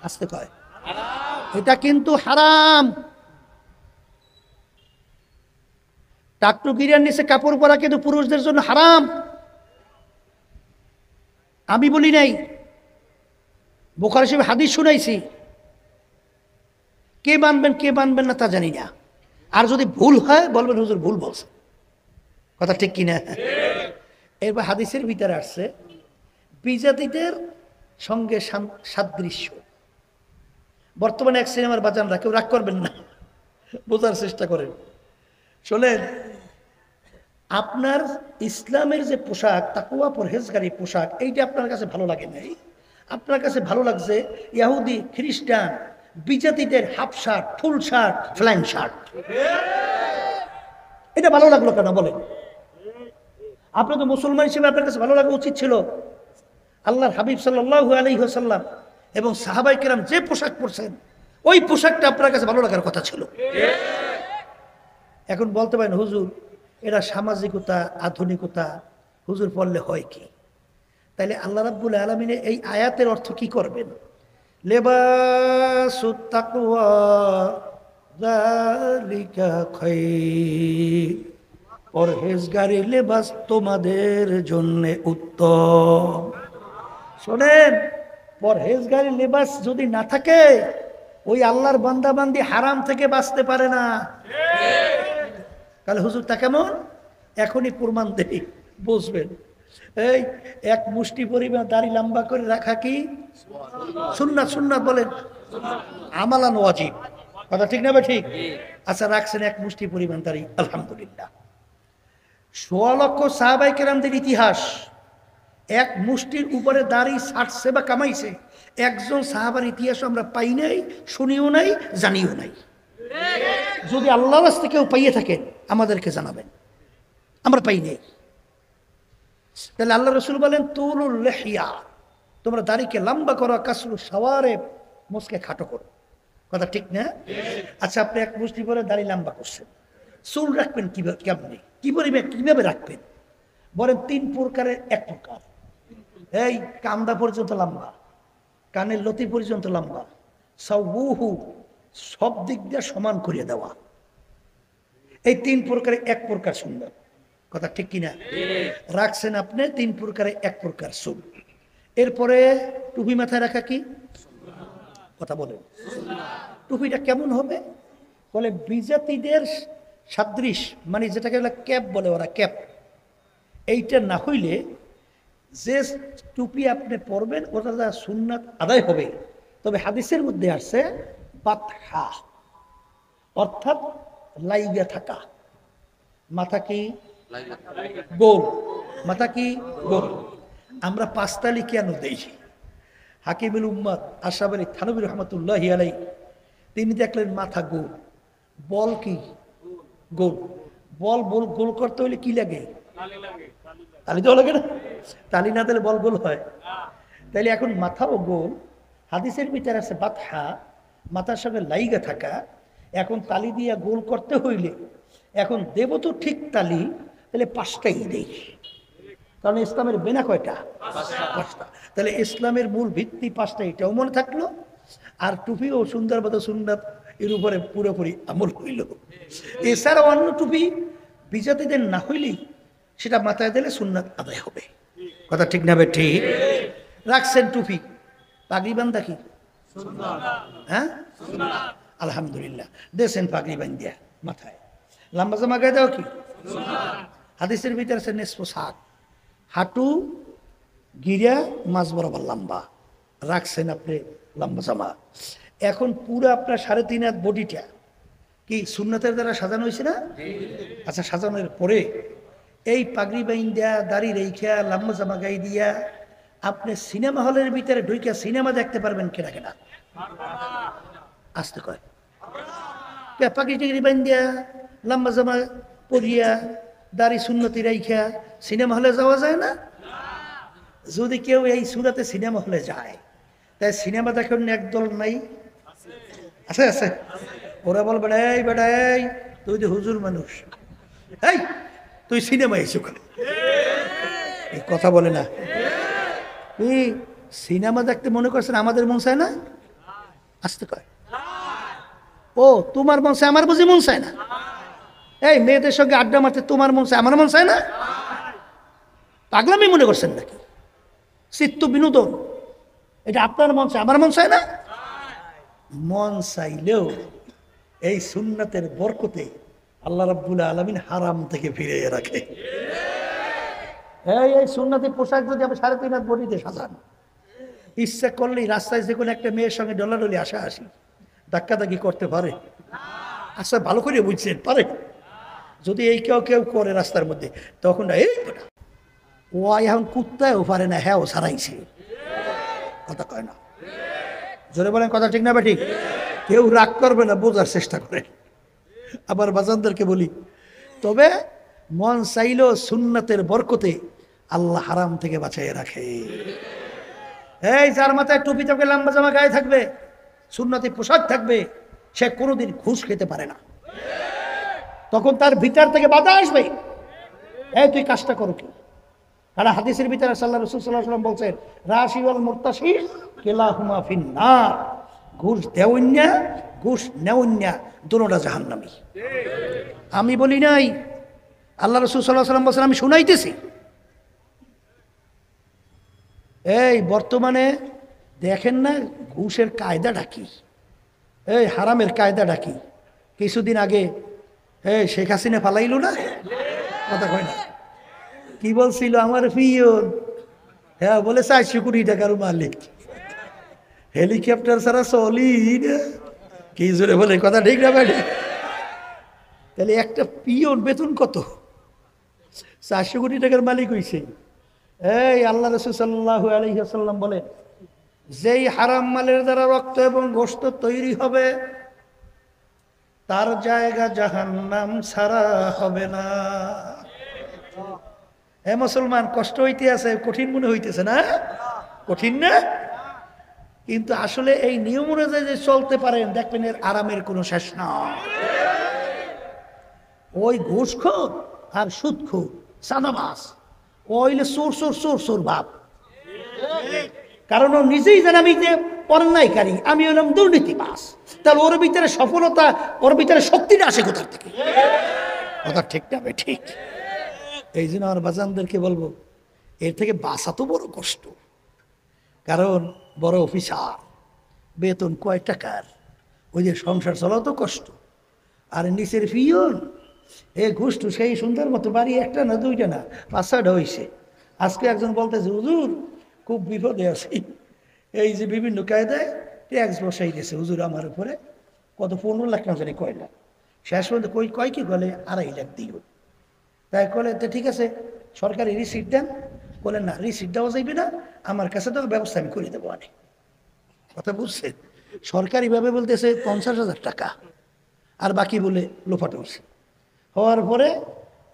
আসতে কয় এটা কিন্তু হারাম। টাকলু বিরিয়ার নিচে কাপড় পরা কিন্তু পুরুষদের জন্য হারাম। আমি বলি নাই, বুখারী শরীফ হাদিস শুনাইছি। কে মানবেন কে মানবেন না তা জানি না। আর যদি ভুল হয় বলবেন হুজুর ভুল বলছে। কথা ঠিক কিনা? এরপর হাদিসের ভিতরে আসছে বিজাতিদের সঙ্গে সাদৃশ্য। বর্তমানে এক সিনেমার বাজানরা, কেউ রাগ করবেন না, বোঝার চেষ্টা করেন। শোনেন, আপনার ইসলামের যে পোশাক, তাকওয়া পরহেজগারী পোশাক, এইটা আপনার কাছে ভালো লাগে নাই। আপনার কাছে ভালো লাগছে ইহুদি খ্রিস্টান বিজাতিদের হাফ শার্ট, ফুল শার্ট, ফ্ল্যাং শার্ট। এটা ভালো লাগলো কেন বলেন? আপনি তো মুসলমান হিসেবে আপনার কাছে ভালো লাগা উচিত ছিল। আল্লাহর হাবিব সাল্লাল্লাহু আলাইহি ওয়াসাল্লাম এবং সাহাবায়ে কেরাম যে পোশাক পরছেন, ওই পোশাকটা আপনার কাছে ভালো লাগার কথা ছিল। এখন বলতে পারেন হুজুর এটা সামাজিকতা, আধুনিকতা, হুজুর পড়লে হয় কি? তাইলে আল্লাহ রাব্বুল আলামিনের এই আয়াতের অর্থ কি করবেন? লিবাসুত তাকওয়া যালিকা খায়র, পরহেজগারি লেবাস তোমাদের জন্য উত্তম। শোনেন, পরহেজগারি লেবাস যদি না থাকে, ওই আল্লাহর বান্দাবান্দি হারাম থেকে বাঁচতে পারে না। তাহলে হুজুর তা কেমন? এখনই প্রমাণ দেই, বুঝবেন। এই এক মুষ্টি পরিমাণ দাড়ি লম্বা করে রাখা কি সুন্নাত? সুন্নাত বলেন, আমালান ওয়াজিব। কথা ঠিক না? ঠিক। আচ্ছা, রাখছেন এক মুষ্টি পরিমাণ দাড়ি, আলহামদুলিল্লাহ। ১৬ লক্ষ সাহাবায়ে কেরামদের ইতিহাস, এক মুষ্টির উপরে দাড়ি ছাড়ছে বা কামাইছে একজন সাহাবার ইতিহাস আমরা পাই নাই, শুনিও নাই, জানিও নাই। যদি আল্লাহর রাস্তা কেউ পাইয়ে থাকেন আমাদেরকে জানাবেন, আমরা পাই নাই। তাহলে আল্লাহ রসুল বলেন তুলুল লিহিয়া, তোমরা দাড়িকে লম্বা করো, কাসরু সাওয়ারে, মুসকে খাটো করো। কথা ঠিক না? আচ্ছা, আপনি এক মুষ্টি পরে দাড়ি লম্বা করছেন, চুল রাখবেন কিভাবে, কেমনি, কিভাবে রাখবেন বলেন? 3 প্রকারের। 1 প্রকার এই কান্দা পর্যন্ত লম্বা, কানের লতি পর্যন্ত লম্বা, সাউহু, সব দিক দিয়ে সমান করিয়ে দেওয়া। এই 3 প্রকারে 1 প্রকার সুন্দর। কথা ঠিক কিনা? রাখছেন আপনি 3 প্রকারে 1 প্রকার চুল। এরপরে টুপি মাথায় রাখা কি কথা বলেন? টুপিটা কেমন হবে বলে? বিজাতিদের সাদৃশ, মানে যেটাকে বলে ক্যাপ বলে ওরা, ক্যাপ। এইটা না হইলে যে টুপি আপনি পরবেন ওটা যা সুন্নাত আদায় হবে। তবে হাদিসের মধ্যে আসছে বাতহা, অর্থাৎ লাইগা থাকা। মাথা কি গোল, মাথা কি গোল। আমরা 5 তালি কেন দেই? হাকিমুল উম্মাত আশরাফ আলী থানভী রহমতুল্লাহি আলাইহি তিনি দেখলেন মাথা গোল, বল কি গোল। বল গোল করতে হলে কি লাগে? তালি তো লাগে না? তালি না দিলে বল গোল হয়? তাইলে এখন মাথাও গোল। হাদিসের ভিতরে আছে বাতহা, মাথার সঙ্গে লাইগা থাকা। এখন তালি দিয়া গোল করতে হইলে এখন দেব তো ঠিক তালি, তাহলে 5টাই দেই। কারণ ইসলামের বেনা কয়টা? 5টা। তাহলে ইসলামের মূল ভিত্তি 5টা, এটাও মনে থাকলো। আর টুপিও সুন্দর মতো সুন্নাত, এর উপরে পুরোপুরি আমল হইল। এছাড়া অন্য টুপি বিজাতিদের না হইলেই সেটা মাথায় দিলে সুন্নাত আদায় হবে। কথা ঠিক না? ঠিক। রাখছেন টুপি, পাগড়ি বান্ধা কি হ্যাঁ? আলহামদুলিল্লাহ, দেশেন পাগড়ি বান্ধিয়া মাথায়। লম্বা জামা গায়ে দেওয়া কি? হাদিসের ভিতরে আছে নেসফ সাক, হাঁটু গিরা মাঝ বরাবর লম্বা। রাখছেন আপনি লম্বা জামা। এখন পুরো আপনার 3.5 হাত বডিটা কি সুন্নতের দ্বারা সাজানো হয়েছে না? আচ্ছা, সাজানোর পরে এই পাগড়ি বাইন দেয়া, দাড়ি রেখা, লম্বা জামা গায়ে দিয়া আপনি সিনেমা হলের ভিতরে ঢুইকা সিনেমা দেখতে পারবেন কেনা কেনা? আসতে কয় পাগড়ি টাগড়ি বাইন দিয়া, লম্বা জামা পরিয়া, দাড়ি সুন্নতি রাইখা সিনেমা হলে যাওয়া যায় না? যদি কেউ এই সুরাতে সিনেমা হলে যায়, তাই সিনেমা দেখার একদল নাই? আছে আছে। ওরা বলবে এই বেটা, এই তুই তো হুজুর মানুষ, এই তুই সিনেমা এসো কেন? এই কথা বলে না। এই সিনেমা দেখতে মনে করছেন আমাদের মন চায় না? আসতে কয় ও তোমার মন চায়, আমার বুঝি মন চায় না? এই মেয়েদের সঙ্গে আড্ডা মারতে তোমার মন চায়, আমার মন চায় না? পাগলামি মনে করছেন নাকি? চিত্ত বিনোদন, এটা আপনার মন চায়, আমার মন চায় না? মন চাইলেও এই সুন্নাতের বরকতে আল্লাহ রাব্বুল আলামিন হারাম থেকে ফিরিয়ে রাখে। এই সুন্নাতি পোশাক যদি আপনি 3.5 হাত বডিতে সাজান, ইচ্ছা করলেই রাস্তায় যে কোনো একটা মেয়ের সঙ্গে ডলাডলি আসি ধাক্কাধাক্কি করতে পারে? আচ্ছা, ভালো করে বুঝছেন পারে? যদি এই কেউ করে রাস্তার মধ্যে, তখন এই ও এখন কুত্তায়ও পারে না, হ্যাঁ ও সারাইছে। কথা কয় না? জোরে বলেন, কথা ঠিক না বা ঠিক? কেউ রাগ করবে না, বোঝার চেষ্টা করে। আবার বাজানদেরকে বলি, তবে মন চাইল সুন্নাতের বরকতে আল্লাহ হারাম থেকে বাঁচাইয়ে রাখে। এই যার মাথায় টুপি থাকবে, লম্বা জামা গায়ে থাকবে, সুন্নতি পোশাক থাকবে, সে কোনোদিন ঘুষ খেতে পারে না। তখন তার ভিতর থেকে বাধা আসবে, এই তুই কাজটা করো কি? কারণ হাদিসের ভিতরে আল্লাহ রাসূল সাল্লাল্লাহু আলাইহি ওয়াসাল্লাম বলছেন, রাশি ওয়াল মুরতাশি কিলাহুমা ফিন্নার। ঘুষ দেওয়া, ঘুষ নেওয়া, দুটোটা জাহান্নামী। আমি বলি নাই, আল্লাহ রাসূল সাল্লাল্লাহু আলাইহি ওয়াসাল্লাম বলছেন, আমি শুনাইতেছি। এই বর্তমানে দেখেন না ঘুষের কায়দাটা কি, এই হারামের কায়দাটা কি? কিছুদিন আগে শেখ হাসিনা ফালাইল না? কথা কয় না? কি বলছিল আমার পিয়ন? হ্যাঁ বলে 400 কোটি টাকার মালিক, হেলিকপ্টার ছাড়া চলি না। কি জোরে বলে, কথা ঠিক না ভাই? তাহলে একটা পিয়ন বেতন কত? 400 কোটি টাকার মালিক হইছে। এই আল্লাহ রাসূল সাল্লাল্লাহু আলাইহি ওয়াসাল্লাম বলেন, যেই হারাম মালের দ্বারা রক্ত এবং গোশত তৈরি হবে তার জায়গা জাহান্নাম ছাড়া হবে না। হে মুসলমান, কষ্ট হইতে আছে, কঠিন মনে হইতেছে না? কঠিন না? কিন্তু আসলে এই নিয়ম অনুযায়ী যে চলতে পারেন দেখবেন এর আরামের কোনো শেষ না। ওই ঘুষখোর আর সুদখোর সাদাবাস ওইলে চোর চোর চোর চোর ভাব, কারণ ও নিজেই জানে আমি যে অন্যায়কারী, আমি হলাম দুর্নীতিবাস। তাহলে ওর ভিতরে সফলতা, ওর ভিতরে শক্তিটা আসে কোথার থেকে? কথা ঠিক না? ঠিক। এই জন্য আমার বাজানদেরকে বলবো, এর থেকে বাঁচা তো বড় কষ্ট। কারণ বড় অফিসার, বেতন কয় টাকার, ওই যে সংসার চলাও তো কষ্ট। আর নিচের পিয়ন এ ঘুষটু সেই সুন্দর মতো বাড়ি একটা না দুইটা না 5-6টা হয়েছে। আজকে একজন বলতেছে, হুজুর খুব বিপদে আছি, এই যে বিভিন্ন কায়দায় ট্যাক্স বসাই গেছে হুজুর আমার উপরে, কত 15 লাখ না জানি কয় লাখ। শেষ পর্যন্ত কয় কি বলে 2.5 লাখ দিল। তাই বলে তো ঠিক আছে সরকারি রিসিট দেন। বলে না, রিসিট দেওয়া যাইবে না, আমার কাছে তো ব্যবস্থা আমি করে দেবো অনেক। কথা বুঝছেন? সরকারিভাবে বলতেছে 50,000 টাকা, আর বাকি বলে লোফাট উঠছে। হওয়ার পরে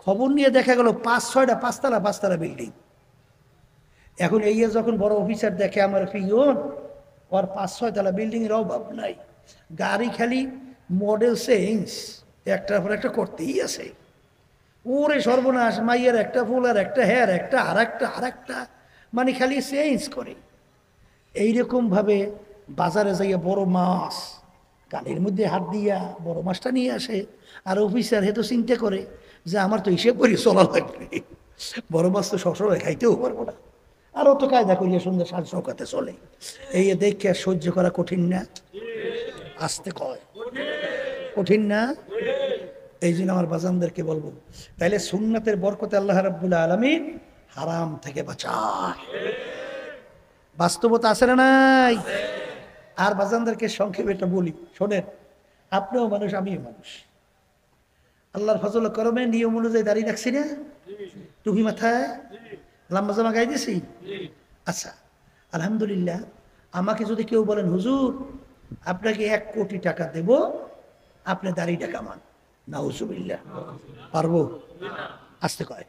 খবর নিয়ে দেখা গেল 5-6টা 5তলা বিল্ডিং। এখন এই যখন বড় অফিসার দেখে আমার পিয়ন, ওর 5-6 তলা বিল্ডিংয়ের অভাব নাই, গাড়ি খালি মডেল চেঞ্জ একটার পর একটা করতেই আছে। ওরে সর্বনাশ, মাইয়ের একটা ফুল আর একটা হেয়ার একটা আর একটা মানে খালি চেঞ্জ করে। এইরকমভাবে বাজারে যাইয়া বড় মাছ গালের মধ্যে হাত দিয়া বড় মাছটা নিয়ে আসে। আর অফিসার হেতো চিন্তা করে যে আমার তো হিসেব করে চলা লাগবে, বড় মাছ তো সবসময় খাইতেও পারবো না, আর অত কায়দা করিয়া সুন্দর সাজ সৌকাতে চলে। এই দেখে সহ্য করা কঠিন না? আসতে কয় কঠিন না? এই জন্য আমার বাজানদেরকে বলবো, তাইলে সুন্নাতের বরকতে আল্লাহ রাব্বুল আলামিন হারাম থেকে বাঁচায়। বাস্তবতা আছে না নাই? আর বাজানদেরকে সংক্ষেপে এটা বলি, শোনেন, আপনিও মানুষ আমিও মানুষ। আল্লাহর ফজল করমে নিয়ম অনুযায়ী দাঁড়িয়ে রাখছি না, টুপি মাথায়, লম্বা জামা গাই দিছি। আচ্ছা আলহামদুলিল্লাহ। আমাকে যদি কেউ বলেন হুজুর আপনাকে 1 কোটি টাকা দেব, আপনি দাড়িটা কামান, নাউজুবিল্লাহ, পারবো? আসতে কয়।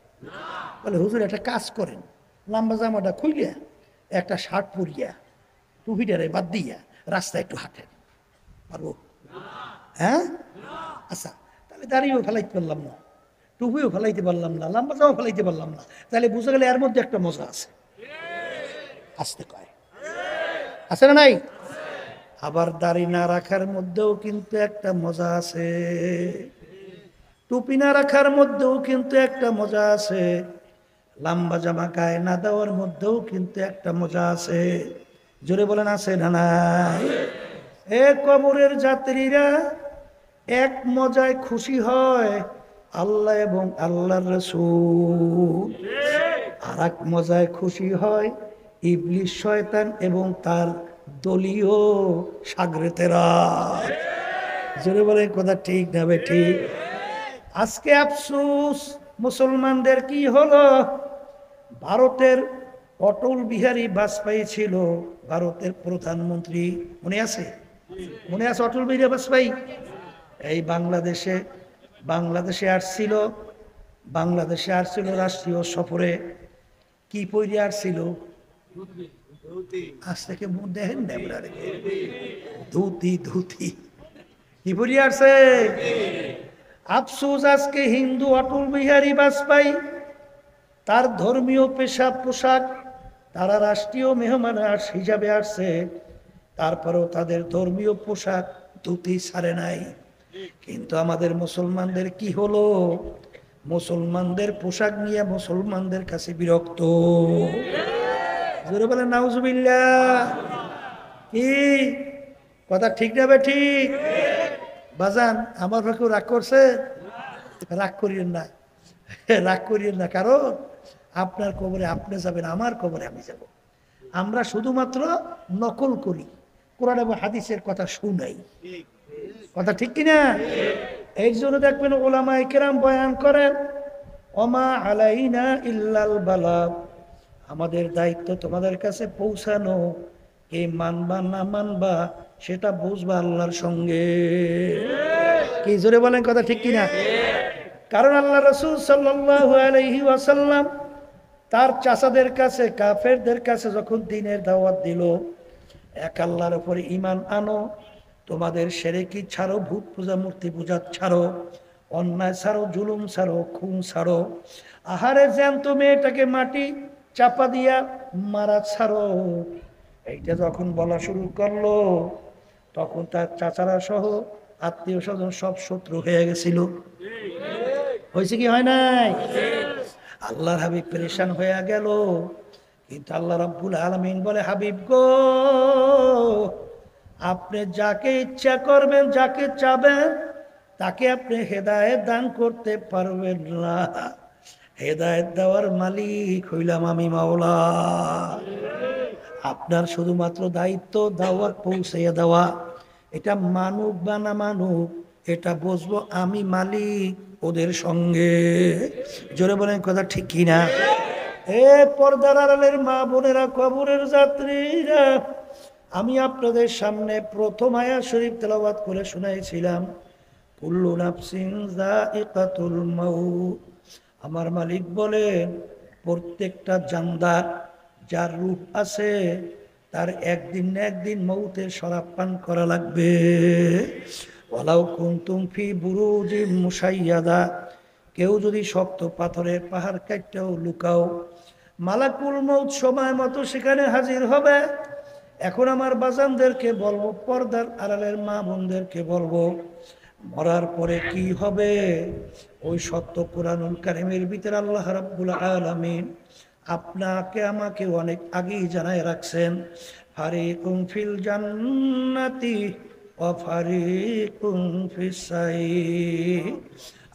বলে হুজুর একটা কাজ করেন, লম্বা জামাটা খুইলিয়া একটা শার্ট পরিয়া টুপিটারে বাদ দিয়া রাস্তায় একটু হাঁটেন, পারবো? হ্যাঁ? আচ্ছা তাহলে দাড়িও ফেলাইতে পারলাম না, টুপিও ফেলাইতে পারলাম না, লম্বা জামা ফেলাইতে পারলাম না, তাহলে বুঝে গেলে এর মধ্যে একটা মজা আছে। আসতে কয়, আছে না নাই? আবার দাড়ি না রাখার মধ্যেও কিন্তু একটা মজা আছে, টুপি না রাখার মধ্যেও কিন্তু একটা মজা আছে, লম্বা জামা গায়ে না দেওয়ার মধ্যেও কিন্তু একটা মজা আছে। জোরে বলেন আছে না নাই? এ কবরের যাত্রীরা এক মজায় খুশি হয়, আল্লাহ এবং আল্লাহর রাসূল। আর এক মজায় খুশি হয় ইবলিস শয়তান এবং তার দলীয় শাগরেতেরা। জোরে বলেন কথা ঠিক না ঠিক? আজকে আফসোস মুসলমানদের কি হলো, ভারতের অটল বিহারী বাজপেয়ী ছিল ভারতের প্রধানমন্ত্রী, মনে আছে? মনে আছে অটল বিহারী বাজপেয়ী? এই বাংলাদেশে আসছিল রাষ্ট্রীয় সফরে। কি পইরে আসছিল? আজ থেকে দেখেন ধুতি কি পইরে আসছে? আফসোস আজকে হিন্দু অটল বিহারী বাজপেয়ী তার ধর্মীয় পোশাক তারা রাষ্ট্রীয় মেহমান হিসাবে আসছে, তারপরেও তাদের ধর্মীয় পোশাক ধুতি ছাড়ে নাই। কিন্তু আমাদের মুসলমানদের কি হলো, মুসলমানদের পোশাক নিয়ে মুসলমানদের কাছে বিরক্ত। জোরে বলেন নাউজুবিল্লাহ। কি কথা ঠিক না বে ঠিক? বাজান আমার কেউ রাগ করছে? রাগ করিয়েন না, কারণ আপনার কবরে আপনি যাবেন, আমার কবরে আমি যাব। আমরা শুধুমাত্র নকল করি, কোরআন এবং হাদিসের কথা শুনাই। কথা ঠিক কিনা? এই জন্য দেখবেন ওলামায়ে কেরাম বয়ান করেন, ওমা আলাইনা ইল্লাল বালাগ, আমাদের দায়িত্ব তোমাদের কাছে পৌঁছানো, কে মানবা না মানবা সেটা বুঝবা আল্লাহর সঙ্গে। কি জোরে বলেন কথা ঠিক কিনা? কারণ আল্লাহ রাসূল সাল্লাল্লাহু আলাইহি ওয়াসাল্লাম তার চাচাদের কাছে কাফেরদের কাছে যখন দ্বীনের দাওয়াত দিল, এক আল্লাহর উপরে ঈমান আনো, তোমাদের শিরকি ছাড়ো, ভূত পূজা মূর্তি পূজা ছাড়ো, অন্যায় ছাড়ো, জুলুম ছাড়ো, খুন ছাড়ো, আহারে জ্যান্ত মেয়েটাকে মাটি চাপা দিয়া মারা ছাড়ো, এইটা যখন বলা শুরু করলো তখন তার চাচারা সহ আত্মীয় স্বজন সব শত্রু হয়ে গেছিল। হয়েছে কি হয় নাই? আল্লাহর হাবিব পেরেশান হয়ে গেল। কিন্তু আল্লাহ রাব্বুল আলামিন বলে, হাবিব গো, আপনি যাকে ইচ্ছা করবেন, যাকে চাবেন তাকে আপনি হেদায়েত দান করতে পারবেন না। হেদায়েত দেওয়ার মালিক হইলাম আমি মাওলা। আপনার শুধুমাত্র দায়িত্ব দাওয়াত পৌঁছাইয়া দেওয়া। এটা মানুক বা না মানুক, এটা বুঝবো আমি মালিক ওদের সঙ্গে। জোরে বলেন কথা ঠিক কিনা? এ পর্দার আড়ালের মা বোনেরা, কবরের যাত্রীরা, আমি আপনাদের সামনে প্রথম আয়াত শরীফ তেলাওয়াত করে শুনাইছিলাম, কুল্লু নাফসিন যায়িকাতুল মাউত। আমার মালিক বলেন, প্রত্যেকটা জানদার, যার রূহ আছে, তার একদিন না একদিন মৌতের শরাব পান করা লাগবে। ওয়ালাউ কুনতুম ফি বুরুজিম মুশাইয়াদা, কেউ যদি শক্ত পাথরের পাহাড় কাটতেও লুকাও, মালাকুল মৌত সময় মতো সেখানে হাজির হবে। এখন আমার বাজানদেরকে বলবো, পর্দার আড়ালের মা বোনদেরকে বলবো, মরার পরে কি হবে ওই সত্য কুরআনুল কারীমের ভিতরে আল্লাহ রাব্বুল আলামিন আপনাকে আমাকে অনেক আগেই জানায় রাখছেন। ফারিকুম ফিল জান্নাতি ওয়া ফারিকুম ফিস সাইর।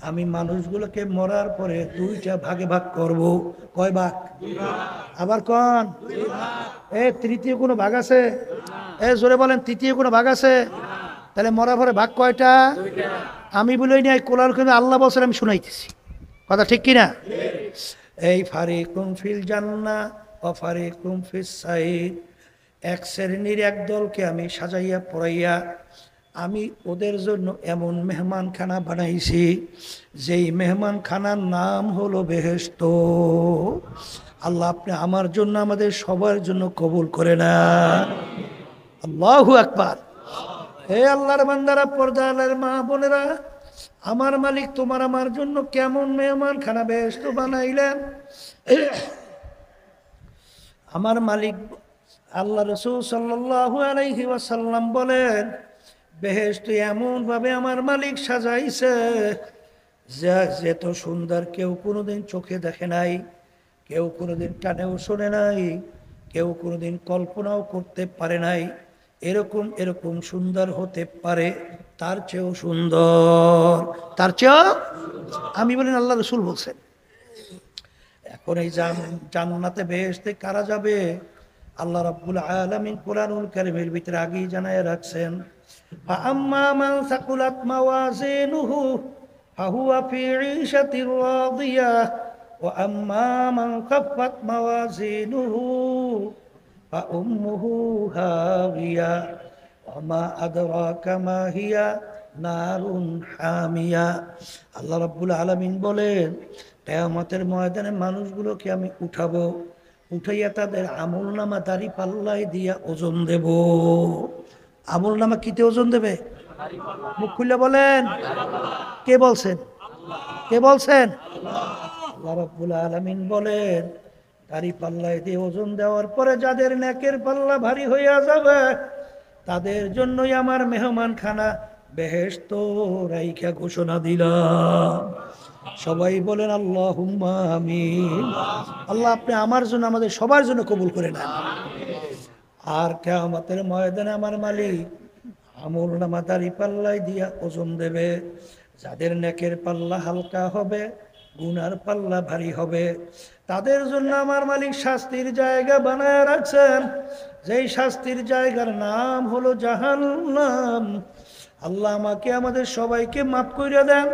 আমি মানুষগুলোকে মরার পরে দুইটা ভাগে ভাগ করব। কয় ভাগ? আবার কোন? তৃতীয় কোনো ভাগ আছে? জোরে বলেন, তৃতীয় কোনো ভাগ আছে? তাহলে মরার পরে ভাগ কয়টা? আমি বলেই নাই, কোরআন কিন্তু আল্লাহ বলছেন, আমি শুনাইতেছি। কথা ঠিক কিনা? এই ফারিকুম ফিল জান্নাহ ওয়া ফারিকুম ফিস সাইর, এক শ্রেণীর এক দলকে আমি সাজাইয়া পড়াইয়া আমি ওদের জন্য এমন মেহমানখানা বানাইছি, যেই মেহমানখানার নাম হলো বেহেশত। আল্লাহ আপনি আমার জন্য, আমাদের সবার জন্য কবুল করে না। আল্লাহু আকবার। হে আল্লাহর বান্দারা, পর্দার মা বোনেরা, আমার মালিক তোমার আমার জন্য কেমন মেহমানখানা বেহেশত বানাইলেন। আমার মালিক আল্লাহ রাসূল সাল্লাল্লাহু আলাইহি ওয়াসাল্লাম বলেন, বেহেশত এমন ভাবে আমার মালিক সাজাইছে, যা যেত সুন্দর কেউ কোনোদিন চোখে দেখে নাই, কেউ কোনোদিন কানেও শোনে নাই, কেউ কোনোদিন কল্পনাও করতে পারে নাই। এরকম এরকম সুন্দর হতে পারে, তার চেয়েও সুন্দর, তার চেয়েও। আমি বলেন, আল্লাহ রাসূল বলছেন। এখন এই জান্নাতে বেহেশতে কারা যাবে? আল্লাহ রাব্বুল আলামিন কুরআনুল কারীমের ভিতরে আগেই জানায় রাখছেন, ফাআম্মা মান সাকুলাত মাওয়াজিনুহু ফাহুয়া ফি ঈশাতির রাদিয়াহ ওয়া আম্মা মান খাফফাত মাওয়াজিনুহু ফাউম্মুহু হাবিয়া ওয়া মা আদরাকা মা হিয়া নারুন হামিয়া। আল্লাহ রাব্বুল আলামিন বলেন, কিয়ামতের ময়দানে মানুষগুলোকে আমি উঠাবো, উঠাইয়া তাদের আমলনামা দাড়ি পাল্লায় দিয়া ওজন দেব। আমলনামা কিতে ওজন দেবে? মুখ খুলে বলেন, কে বলছেন? কে বলছেন? আল্লাহ রাব্বুল আলামিন বলেন, দাড়ি পাল্লায় দিয়ে ওজন দেওয়ার পরে যাদের নেকের পাল্লা ভারী হইয়া যাবে, তাদের জন্যই আমার মেহমানখানা বেহেশত রাইখা ঘোষণা দিলাম। সবাই বলেন আল্লাহুম্মা আমিন। আল্লাহ আপনি আমার জন্য, আমাদের সবার জন্য কবুল করে নেন। আর কিয়ামতের ময়দানে আমার মালিক আমলনামা দাড়ি পাল্লায় দিয়া ওজন দেবে। যাদের নেকের পাল্লা হালকা হবে, গুনার পাল্লা ভারী হবে, তাদের জন্য আমার মালিক শাস্তির জায়গা বানায় রাখছেন, যেই শাস্তির জায়গার নাম হলো জাহান্নাম। আল্লাহ আমাকে আমাদের সবাইকে মাফ করে দেন।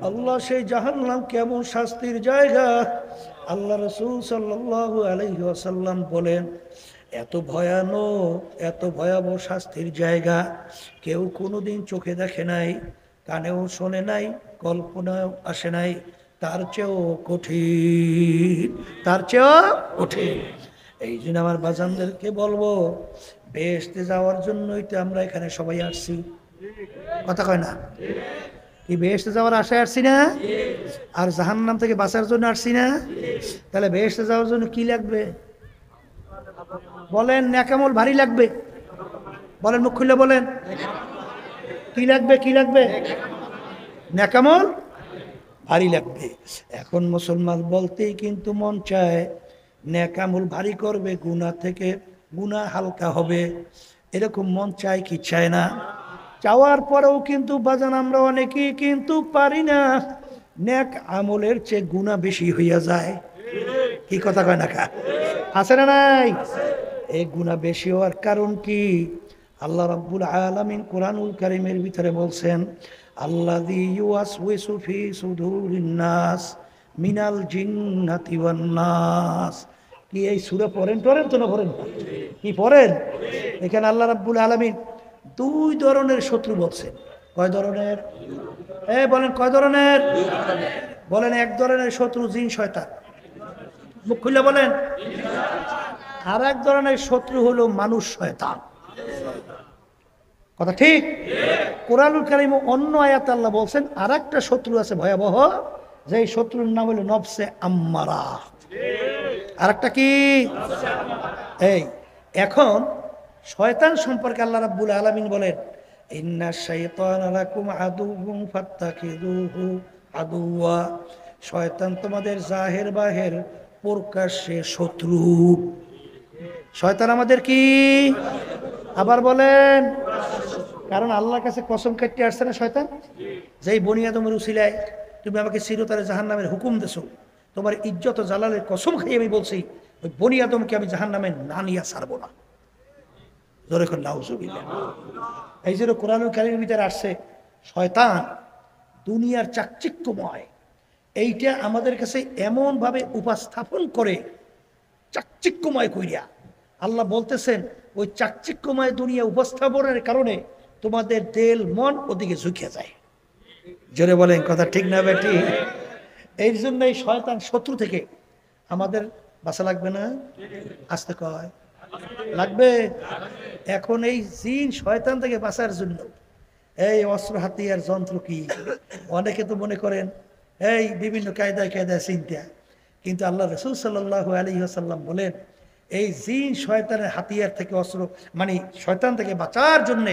আল্লাহ, সেই জাহান্নাম কেমন শাস্তির জায়গা! আল্লাহ রাসূল সাল্লাল্লাহু আলাইহি ওয়াসাল্লাম বলেন, এত ভয়ানক, এত ভয়াবহ শাস্তির জায়গা কেউ কোনোদিন চোখে দেখে নাই, কানেও শোনে নাই, কল্পনাও আসে নাই। তার চেয়েও কঠিন, তার চেয়েও কঠিন। এই জন্য আমার বাজানদেরকে বলবো, বেহেশতে যাওয়ার জন্যই তো আমরা এখানে সবাই আসছি। কথা কয় না? কি বেহেশতে যাওয়ার আশায় আসছি না? আর জাহান্নাম থেকে বাঁচার জন্য আসছি না? তাহলে বেহেশতে যাওয়ার জন্য কি লাগবে বলেন? নেকামল ভারী লাগবে। বলেন, মুখ খুলে বলেন, কি লাগবে? কি লাগবে? নেকামল ভারী লাগবে। এখন মুসলমান বলতেই কিন্তু মন চায় নেকামল ভারী করবে, গুনাহ থেকে গুনাহ হালকা হবে, এরকম মন চায় কি চায় না? চাওয়ার পরেও কিন্তু বাজান আমরা অনেকেই কিন্তু পারি না। নেক আমলের চেয়ে গুনাহ বেশি হইয়া যায়। কি কথা কয় না? আছে না নাই? এই গুনাহ বেশি হওয়ার কারণ কি? আল্লাহ রাব্বুল আলামিন কোরআনুল কারীমের ভিতরে বলছেন, আল্লাযী ইউওয়াসওয়িসু ফি সুদুরিন নাস মিনাল জিন্নাতি ওয়ান নাস। কি এই সূরা পড়েন তো না পড়েন? কি পড়েন? এখানে আল্লাহ রাব্বুল আলামিন দুই ধরনের শত্রু বলছেন। কয় ধরনের? বলেন কয় ধরনের? বলেন, এক ধরনের শত্রু জিন শয়তান, মুখ খুলে বলেন। আর এক ধরনের শত্রু হলো মানুষ শয়তান। কথা ঠিক? কোরআনুল কারীম অন্য আয়াতে আল্লাহ বলছেন আর একটা শত্রু আছে ভয়াবহ, যে শত্রুর নাম হলো নফসে আম্মারা। আর একটা কি? এই এখন শয়তান সম্পর্কে আল্লাহ রাব্বুল আলামিন বলেন, ইন্নাশ শাইতানা লাকুম আদুউন ফাত্তাখিযুহু আদুওয়া। শয়তান তোমাদের জাহের বাহের প্রকাশ্যে শত্রু। শয়তান আমাদের কি? আবার বলেন। কারণ আল্লাহর কাছে কসম কাটতে আসছে না শয়তান, যেই বনি আদমের উসিলায় তুমি আমাকে চিরতরে জাহান্নামের হুকুম দেছো, তোমার ইজ্জত ও জালালের কসম খাই আমি বলছি, ওই বনি আদমকে আমি জাহান্নামে না নিয়ে ছাড়বো না। জোরে করে নাউজুবিল্লাহ। এই জন্য কোরআনুল কারীমের ভিতরে আসছে শয়তান দুনিয়ার চাকচিক্যময়, এইটা আমাদের কাছে এমন ভাবে উপস্থাপন করে, চাকচিক্যময় কইরা আল্লাহ বলতেছেন ওই চাকচিক্যময় দুনিয়া উপস্থাপনের কারণে তোমাদের দিল মন ওদিকে ঝুঁকে যায়। জোরে বলেন, কথা ঠিক না বেটি? এই জন্য এই শয়তান শত্রু থেকে আমাদের বাঁচা লাগবে না? আসতে কয় লাগবে। এখন এই জিন শয়তান থেকে বাঁচার জন্য এই অস্ত্র হাতিয়ার যন্ত্র কি, অনেকে তো মনে করেন এই বিভিন্ন কায়দায় কায়দায় চিন্তা, কিন্তু আল্লাহ রাসূল সাল্লাল্লাহু আলাইহি ওয়াসাল্লাম বলেন এই জিন শয়তানের হাতিয়ার থেকে অস্ত্র, মানে শয়তান থেকে বাঁচার জন্য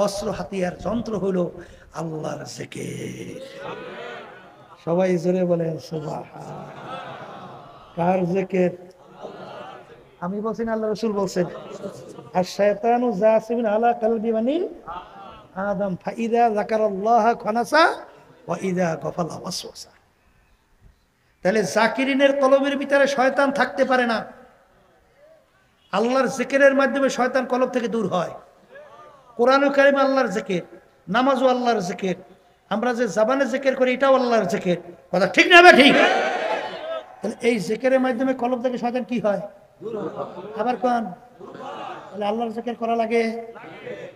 অস্ত্র হাতিয়ার যন্ত্র হলো আল্লাহর জিকির। সবাই জোরে বলেন সুবহান। কার জিকির? আমি বলছি না, আল্লাহ রাসূল বলছেন, আর শয়তানু জাসিমিন আলা কলবি বানি আদম ফাইদা যাকারাল্লাহ খানাসা ওয়া ইযা গাফালা ওয়াসওয়াসা। তাহলে জাকিরিনের কলবের ভিতরে শয়তান থাকতে পারে না। আল্লাহর জিকিরের মাধ্যমে শয়তান কলব থেকে দূর হয়। কোরআনুল কারীম আল্লাহর জিকির, নামাজও আল্লাহর জিকির, আমরা যে জবানে জিকির করি এটাও আল্লাহর জিকির। কথা ঠিক না? ঠিক। তাহলে এই জিকিরের মাধ্যমে কলব থেকে শয়তান কি হয়? আবার কোন? তাহলে আল্লাহর জিকির করা লাগে।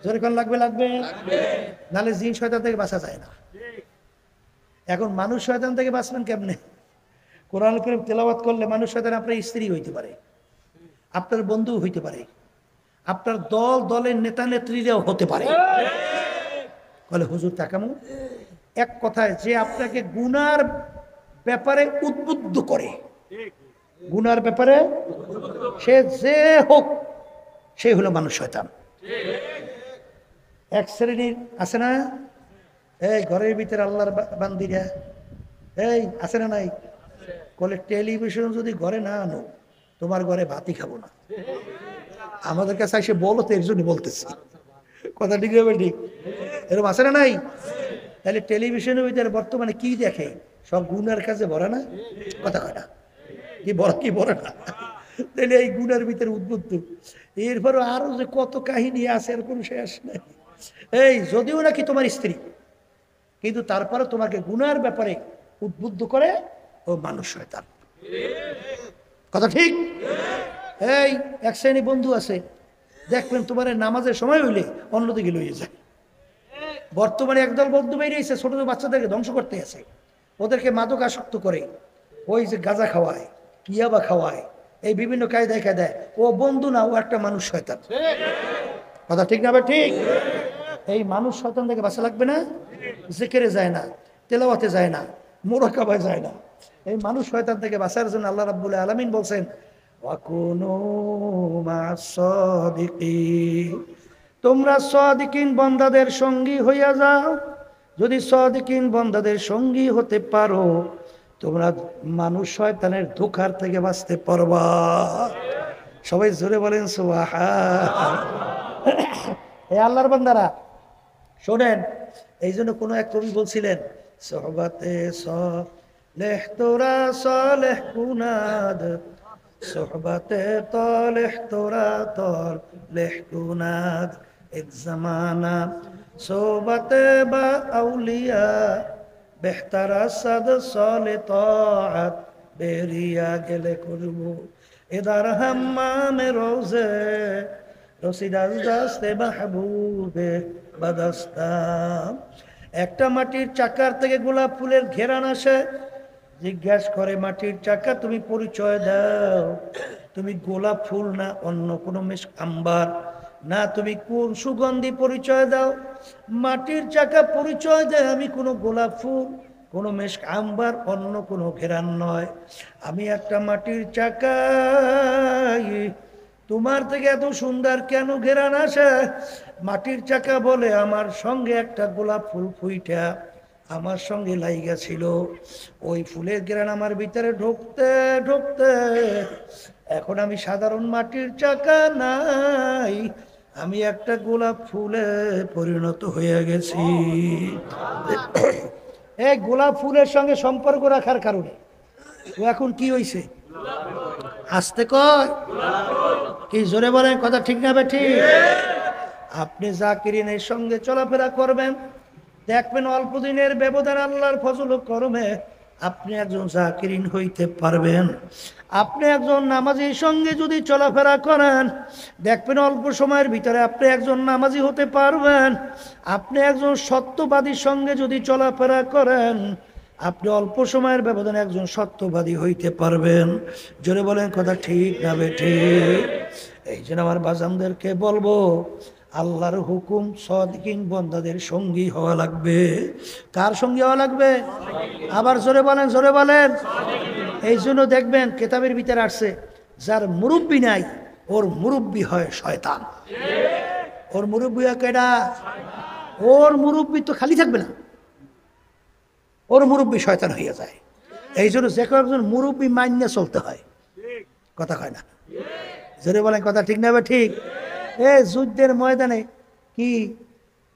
জোরে কোন লাগবে? লাগবে। নাহলে জিন শয়তান থেকে বাঁচা যায় না। এখন মানুষ শয়তান থেকে বাঁচবেন কেমনে? কোরআনুল কারীম তেলাওয়াত করলে মানুষ শয়তান আপনার স্ত্রী হইতে পারে, আপনার বন্ধু হইতে পারে, আপনার দলের নেতা নেত্রীরাও হতে পারে। বলে হুজুর তাকামু, এক কথায় যে আপনাকে গুনার ব্যাপারে উদ্বুদ্ধ করে, গুনার ব্যাপারে সে যে হোক, সে হলো মানুষ শয়তান। এক শ্রেণীর আছে না, এই ঘরের ভিতরে আল্লাহর বান্দিরা, এই আছে না নাই, বলে টেলিভিশন যদি ঘরে না আনো তোমার ঘরে ভাতই খাবো না। আমাদের কাছে এসে বলো তো, এর জন্য বলতেছি। কথা ঠিক হবে? ঠিক। এরকম আছে না নাই? তাহলে টেলিভিশনের ভিতরে বর্তমানে কি দেখে? সব গুনার কাছে ভরা না? কথা কয় না? কি বড় কি বড় না? তাহলে এই গুনার ভিতরে উদ্বুদ্ধ। এরপরও আরো যে কত কাহিনী আছে, এর কোনো শেষ নেই। এই যদিও নাকি তোমার স্ত্রী, কিন্তু তারপরে তোমাকে গুনার ব্যাপারে উদ্বুদ্ধ করে ও মানুষ শয়তান। কথা ঠিক? এই এক শ্রেণী বন্ধু আছে, দেখবেন তোমার নামাজের সময় হইলে অন্যদিকে লইয়ে যায়। বর্তমানে একদল বন্ধু বেরিয়েছে, ছোট ছোট বাচ্চাদেরকে ধ্বংস করতে আছে, ওদেরকে মাদক আসক্ত করে, ওই যে গাঁজা খাওয়ায়, ইয়াবা খাওয়ায়, এই বিভিন্ন কায়দায় কায়দায়। ও বন্ধু না, ও একটা মানুষ শয়তান। কথা ঠিক না ভাই? ঠিক। এই মানুষ শয়তান থেকে বাঁচা লাগবে না। জিকিরে যায় না, তেলাওয়াতে যায় না, মুরাকাবায় যায় না। এই মানুষ শয়তান থেকে বাঁচার জন্য আল্লাহ রাব্বুল আলামিন বলছেন, ওয়াকুনু মা'আস সাদিকিন, তোমরা সাদিকিন বান্দাদের সঙ্গী হইয়া যাও। যদি সাদিকিন বান্দাদের সঙ্গী হতে পারো, তোমরা মানুষ শয়তানের ধোঁকার থেকে বাঁচতে পারবা। সবাই জোরে বলেন সুবহান। এই আল্লাহর বান্দারা শোনেন, এই জন্য কোনো এক কবি বলছিলেন, সোহবাতে সালেহ তোরা সালেহ কুনাদ, সোহবাতে তালেহ তোরা তালেহ কুনাদ, এক জামানা সোহবাতে বা আউলিয়া, বেহতার আসাদ সালে তাআত, বেরিয়া গেলে করব এদার হাম্মামে রোজে, রসিদার দাস্তে মাহবুবে বাদাস্তাম। একটা মাটির চাকার থেকে গোলাপ ফুলের ঘেরান আসে। জিজ্ঞাসা করে মাটির চাকা, তুমি পরিচয় দাও, তুমি গোলাপ ফুল না অন্য কোনো মিষ্ক আম্বার, না তুমি কোন সুগন্ধি, পরিচয় দাও। মাটির চাকা পরিচয় দেয়, আমি কোনো গোলাপ ফুল, কোনো মিষ্ক আম্বার, অন্য কোনো ঘেরান নয়, আমি একটা মাটির চাকা। তোমার থেকে এত সুন্দর কেন ঘেরান আসে? মাটির চাকা বলে, আমার সঙ্গে একটা গোলাপ ফুল ফুইটা আমার সঙ্গে লাইগা ছিল, ওই ফুলের ঘেরান আমার ভিতরে ঢুকতে ঢুকতে এখন আমি সাধারণ মাটির চাকা নাই, আমি একটা গোলাপ ফুলে পরিণত হয়ে গেছি। এই গোলাপ ফুলের সঙ্গে সম্পর্ক রাখার কারণে ও এখন কি হইছে? আসতে কয় কি জোরে বলেন, কথা ঠিক না বেঠি? আপনি জাকিরিনের সঙ্গে চলাফেরা করবেন, দেখবেন অল্প দিনের ব্যবধান আল্লাহর ফজল ও করমে আপনি একজন জাকিরিন হইতে পারবেন। আপনি একজন নামাজির সঙ্গে যদি চলাফেরা করেন, দেখবেন অল্প সময়ের ভিতরে আপনি একজন নামাজি হতে পারবেন। আপনি একজন সত্যবাদীর সঙ্গে যদি চলাফেরা করেন, আপনি অল্প সময়ের ব্যবধানে একজন সত্যবাদী হইতে পারবেন। জোরে বলেন, কথা ঠিক না বেঠিক? এই জন্য আমার বাজানদেরকে বলবো, আল্লাহর হুকুম সাদিকিন বান্দাদের সঙ্গী হওয়া লাগবে। কার সঙ্গী হওয়া লাগবে? আবার জোরে বলেন, জোরে বলেন। এই জন্য দেখবেন কেতাবের ভিতরে আসছে, যার মুরব্বী নাই ওর মুরব্বী হয় শয়তান। ওর মুরব্বী হয় কেডা? ওর মুরব্বী তো খালি থাকবে না, ওর মুরব্বী শয়তান হয়ে যায়। এই জন্য যে কোনো একজন মুরব্বী মাইনে চলতে হয়। কথা কয় না? জোরে বলেন, কথা ঠিক না? ঠিক। যুদ্ধের ময়দানে কি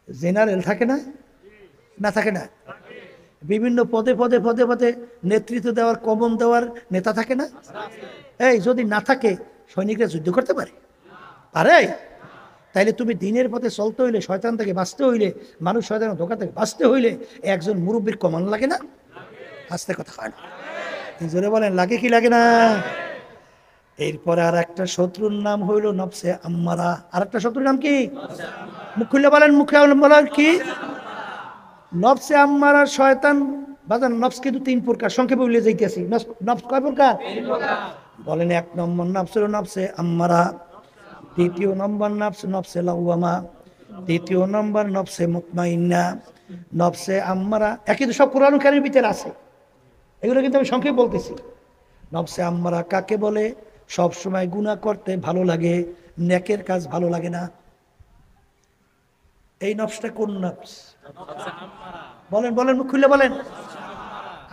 জেনারেল থাকে না? না থাকে না? বিভিন্ন পদে পদে পদে পদে নেতৃত্ব দেওয়ার, কমন দেওয়ার নেতা থাকে না? এই যদি না থাকে, সৈনিকরা যুদ্ধ করতে পারে? পারে? তাইলে তুমি দিনের পথে চলতে হইলে, শয়তান থেকে বাঁচতে হইলে, মানুষ শয়তানের ধোঁকা থেকে বাঁচতে হইলে একজন মুরব্বীর কমান লাগে না? আস্তে কথা হয় না, জোরে বলেন, লাগে কি লাগে না? এরপরে আর একটা শত্রুর নাম হইল নফসে আম্মারা। আর একটা শত্রুর নাম কি? মুখ খুলে বলেন, মুখে বলেন কি? নফসে আম্মারা শয়তান। বাজান নফস কিন্তু তিন প্রকার, সংক্ষেপে বলে যাইতেছি। নফস কয় প্রকার বলেন? এক নম্বর নফস হলো নফসে আম্মারা, দ্বিতীয় নম্বর নফস নফসে লাওয়ামা, তৃতীয় নম্বর নফসে মুতমাইন্না। নফসে আম্মারা একই তো, সব কোরআন কারীর ভিতরে আছে, এগুলো কিন্তু আমি সংক্ষেপে বলতেছি। নফসে আম্মারা কাকে বলে? সব সময় গুনাহ করতে ভালো লাগে, নেকের কাজ ভালো লাগে না। এই নফসটা কোন নফস? বলেন বলেন, মুখ খুলে বলেন।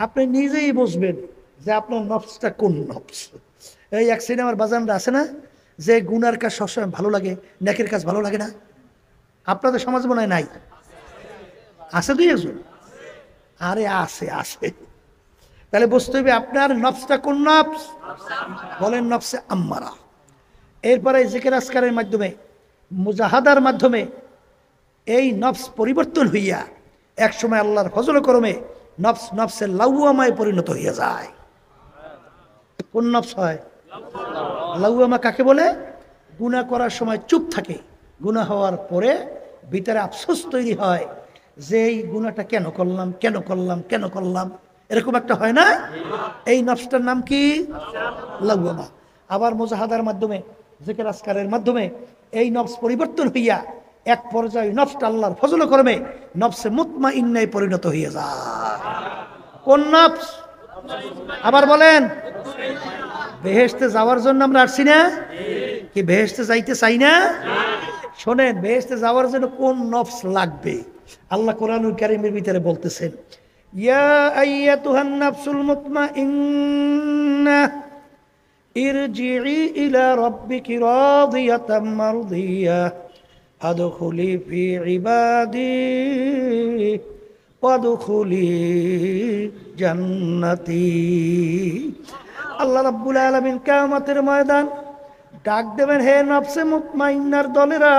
আপনি নিজেই বুঝবেন যে আপনার নফসটা কোন নফস। এই এক সিনেমার বাজানরা আছে না, যে গুনার কাজ সবসময় ভালো লাগে, নেকের কাজ ভালো লাগে না? আপনাদের সমাজ মনে হয় নাই? আছে দুই একজন? আরে আছে, আছে। তাহলে বুঝতে হবে আপনার নফসটা কোন নফস। বলেন নফসে আম্মারা। এরপরে জিকির আজকারের মাধ্যমে, মুজাহাদার মাধ্যমে এই নফস পরিবর্তন হইয়া এক সময় আল্লাহর ফজল করমে নফসের লাওয়ামায় পরিণত হইয়া যায়। কোন নফস হয়? লাউয়ামা কাকে বলে? গুনাহ করার সময় চুপ থাকে, গুনাহ হওয়ার পরে ভিতরে আফসোস তৈরি হয় যে এই গুনাহটা কেন করলাম, কেন করলাম, কেন করলাম, এরকম একটা হয় না? এই নফসটার নাম কি? লাউয়ামা। আবার মুজাহাদার মাধ্যমে, জিকির আজকারের মাধ্যমে এই নফস পরিবর্তন হইয়া এক পর্যায়ে নফসটা আল্লাহর ফজলে কর্মে নফসে মুতমাইন্নায় পরিণত হয়ে যায়। কোন নফস? আবার বলেন। বেহেশতে যাওয়ার জন্য আমরা আসছি না কি? বেহেশতে যাইতে চাই না? শোনেন, বেহেশতে যাওয়ার জন্য কোন নফস লাগবে? আল্লাহ কোরআনুল কারীমের ভিতরে বলতেছেন, ইয়া আইয়াতুহান নাফসুল মুতমাইন্না ইরজিই ইলা রাব্বিকি রাদিয়াতাম মারদিয়া আদখুলি ফি ইবাদি ওয়াদখুলি জান্নাতি। আল্লাহ রাব্বুল আলামিন কিয়ামতের ময়দান ডাক দেবেন, হে নফসে মুতমাইন্নার দলেরা,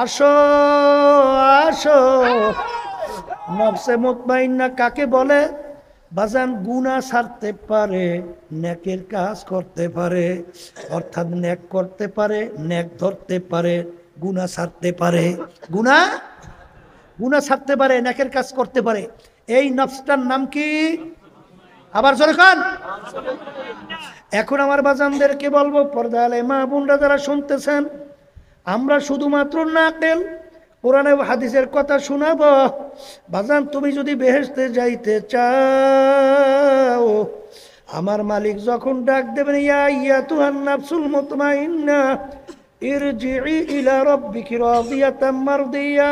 আসো আসো। নফসে মুতমাইন্না কাকে বলে? বাজান গুনাহ ছাড়তে পারে, নেকের কাজ করতে পারে, অর্থাৎ নেক করতে পারে, নেক ধরতে পারে, গুনাহ ছাড়তে পারে, গুনাহ ছাড়তে পারে, নেকের কাজ করতে পারে। এই নফসটার নাম কি? আবার জোরে কান। এখন আমার বাজানদেরকে বলবো, পর্দালে মা বোনরা যারা শুনতেছেন, আমরা শুধুমাত্র নাকেল কোরআনে হাদিসের কথা শোনাবো। বাজান, তুমি যদি বেহেশতে যাইতে চাও, আমার মালিক যখন ডাক দেবেন, ইয়া আইয়াতুহান নাফসুল মুতমাইন্না ইরজিই ইলা রাব্বিকি রাদিয়াতাম মারদিয়া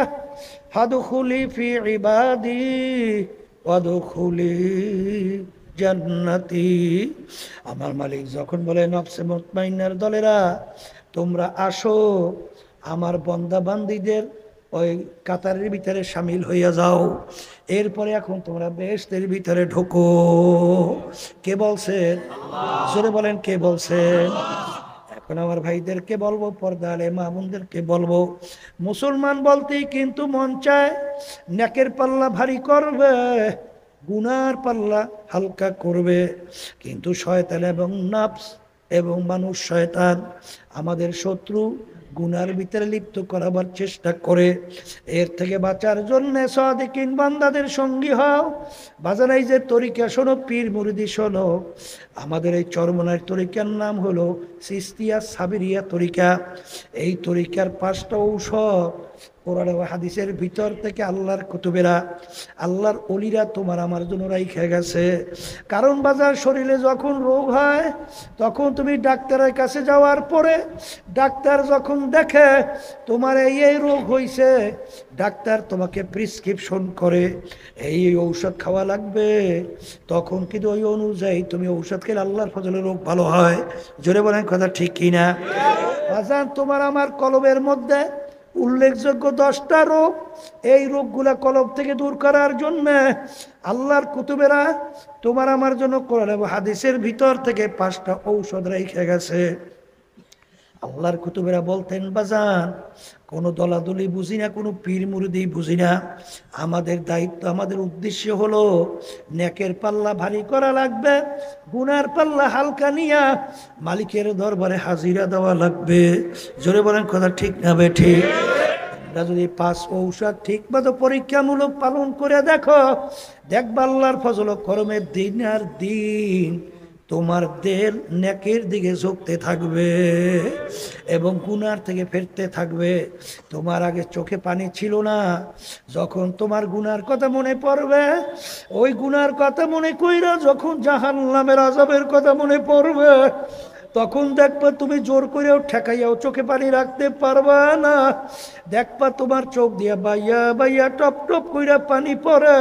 ফাদখুলি ফি ইবাদি ওয়াদখুলি জান্নাতি। আমার মালিক যখন বলে, নফসে মুতমাইন্নার দলেরা, তোমরা আসো, আমার বান্দা বান্দীদের ওই কাতারের ভিতরে শামিল হইয়া যাও। এরপরে এখন তোমরা বেহেশতের ভিতরে ঢোকো। কে বলছেন? জোরে বলেন, কে বলছেন? এখন আমার ভাইদেরকে বলবো, পর্দালে মা বোনদেরকে বলবো, মুসলমান বলতেই কিন্তু মন চায় নেকের পাল্লা ভারী করবে, গুনার পাল্লা হালকা করবে, কিন্তু শয়তান এবং নফস এবং মানুষ শয়তান আমাদের শত্রু, গুনার ভিতরে লিপ্ত করাবার চেষ্টা করে। এর থেকে বাঁচার জন্য সাদিকিন বান্দাদের সঙ্গী হও। বাজার এই যে তরিকা শোনো, পীর মুরিদি শোনো, আমাদের এই চরমনার তরিকার নাম হলো চিশতিয়া সাবিরিয়া তরিকা। এই তরিকার 5টা ঔষধ কোরআন ও হাদিসের ভিতর থেকে আল্লাহর কুতুবেরা, আল্লাহর ওলিরা তোমার আমার জন্য রাইখা গেছে। কারণ বাজার শরীরে যখন রোগ হয়, তখন তুমি ডাক্তারের কাছে যাওয়ার পরে ডাক্তার যখন দেখে তোমার এই রোগ হয়েছে, ডাক্তার তোমাকে প্রেসক্রিপশন করে এই ঔষধ খাওয়া লাগবে, তখন কিন্তু ওই অনুযায়ী তুমি ঔষধ খেলে আল্লাহর ফজলে রোগ ভালো হয়। জোরে বলেন কথা ঠিক কিনা? বাজার, তোমার আমার কলবের মধ্যে উল্লেখযোগ্য 10টা রোগ, এই রোগগুলা কলব থেকে দূর করার জন্য আল্লাহর কুতুবেরা তোমার আমার জন্য কোরআন এবং হাদিসের ভিতর থেকে 5টা ঔষধ রেখে গেছে। আল্লাহর কুতুবেরা বলতেন, বাজান, কোনো দলাদলি বুঝি না, কোনো পীর মুরিদি বুঝি না, আমাদের দায়িত্ব, আমাদের উদ্দেশ্য হলো নেকের পাল্লা ভারী করা লাগবে, গুনার পাল্লা হালকা নিয়া মালিকের দরবারে হাজিরা দেওয়া লাগবে। জোরে বলেন কথা ঠিক না বেঠিক? আমরা যদি 5 ঔষধ ঠিক মতো পরীক্ষামূলক পালন করে দেখো, দেখবা আল্লাহর ফজল করমের দিন আর দিন তোমার দেল নেকের দিকে ঝুঁকতে থাকবে এবং গুনার থেকে ফিরতে থাকবে। তোমার আগে চোখে পানি ছিল না, যখন তোমার গুনার কথা মনে পড়বে, ওই গুনার কথা মনে কইরা যখন জাহান্নামের আযাবের কথা মনে পড়বে, তখন দেখবা তুমি জোর করেও ঠেকাইয়াও চোখে পানি রাখতে পারবা না। দেখবা তোমার চোখ দিয়া বাইয়া বাইয়া টপ টপ কইরা পানি পড়ে,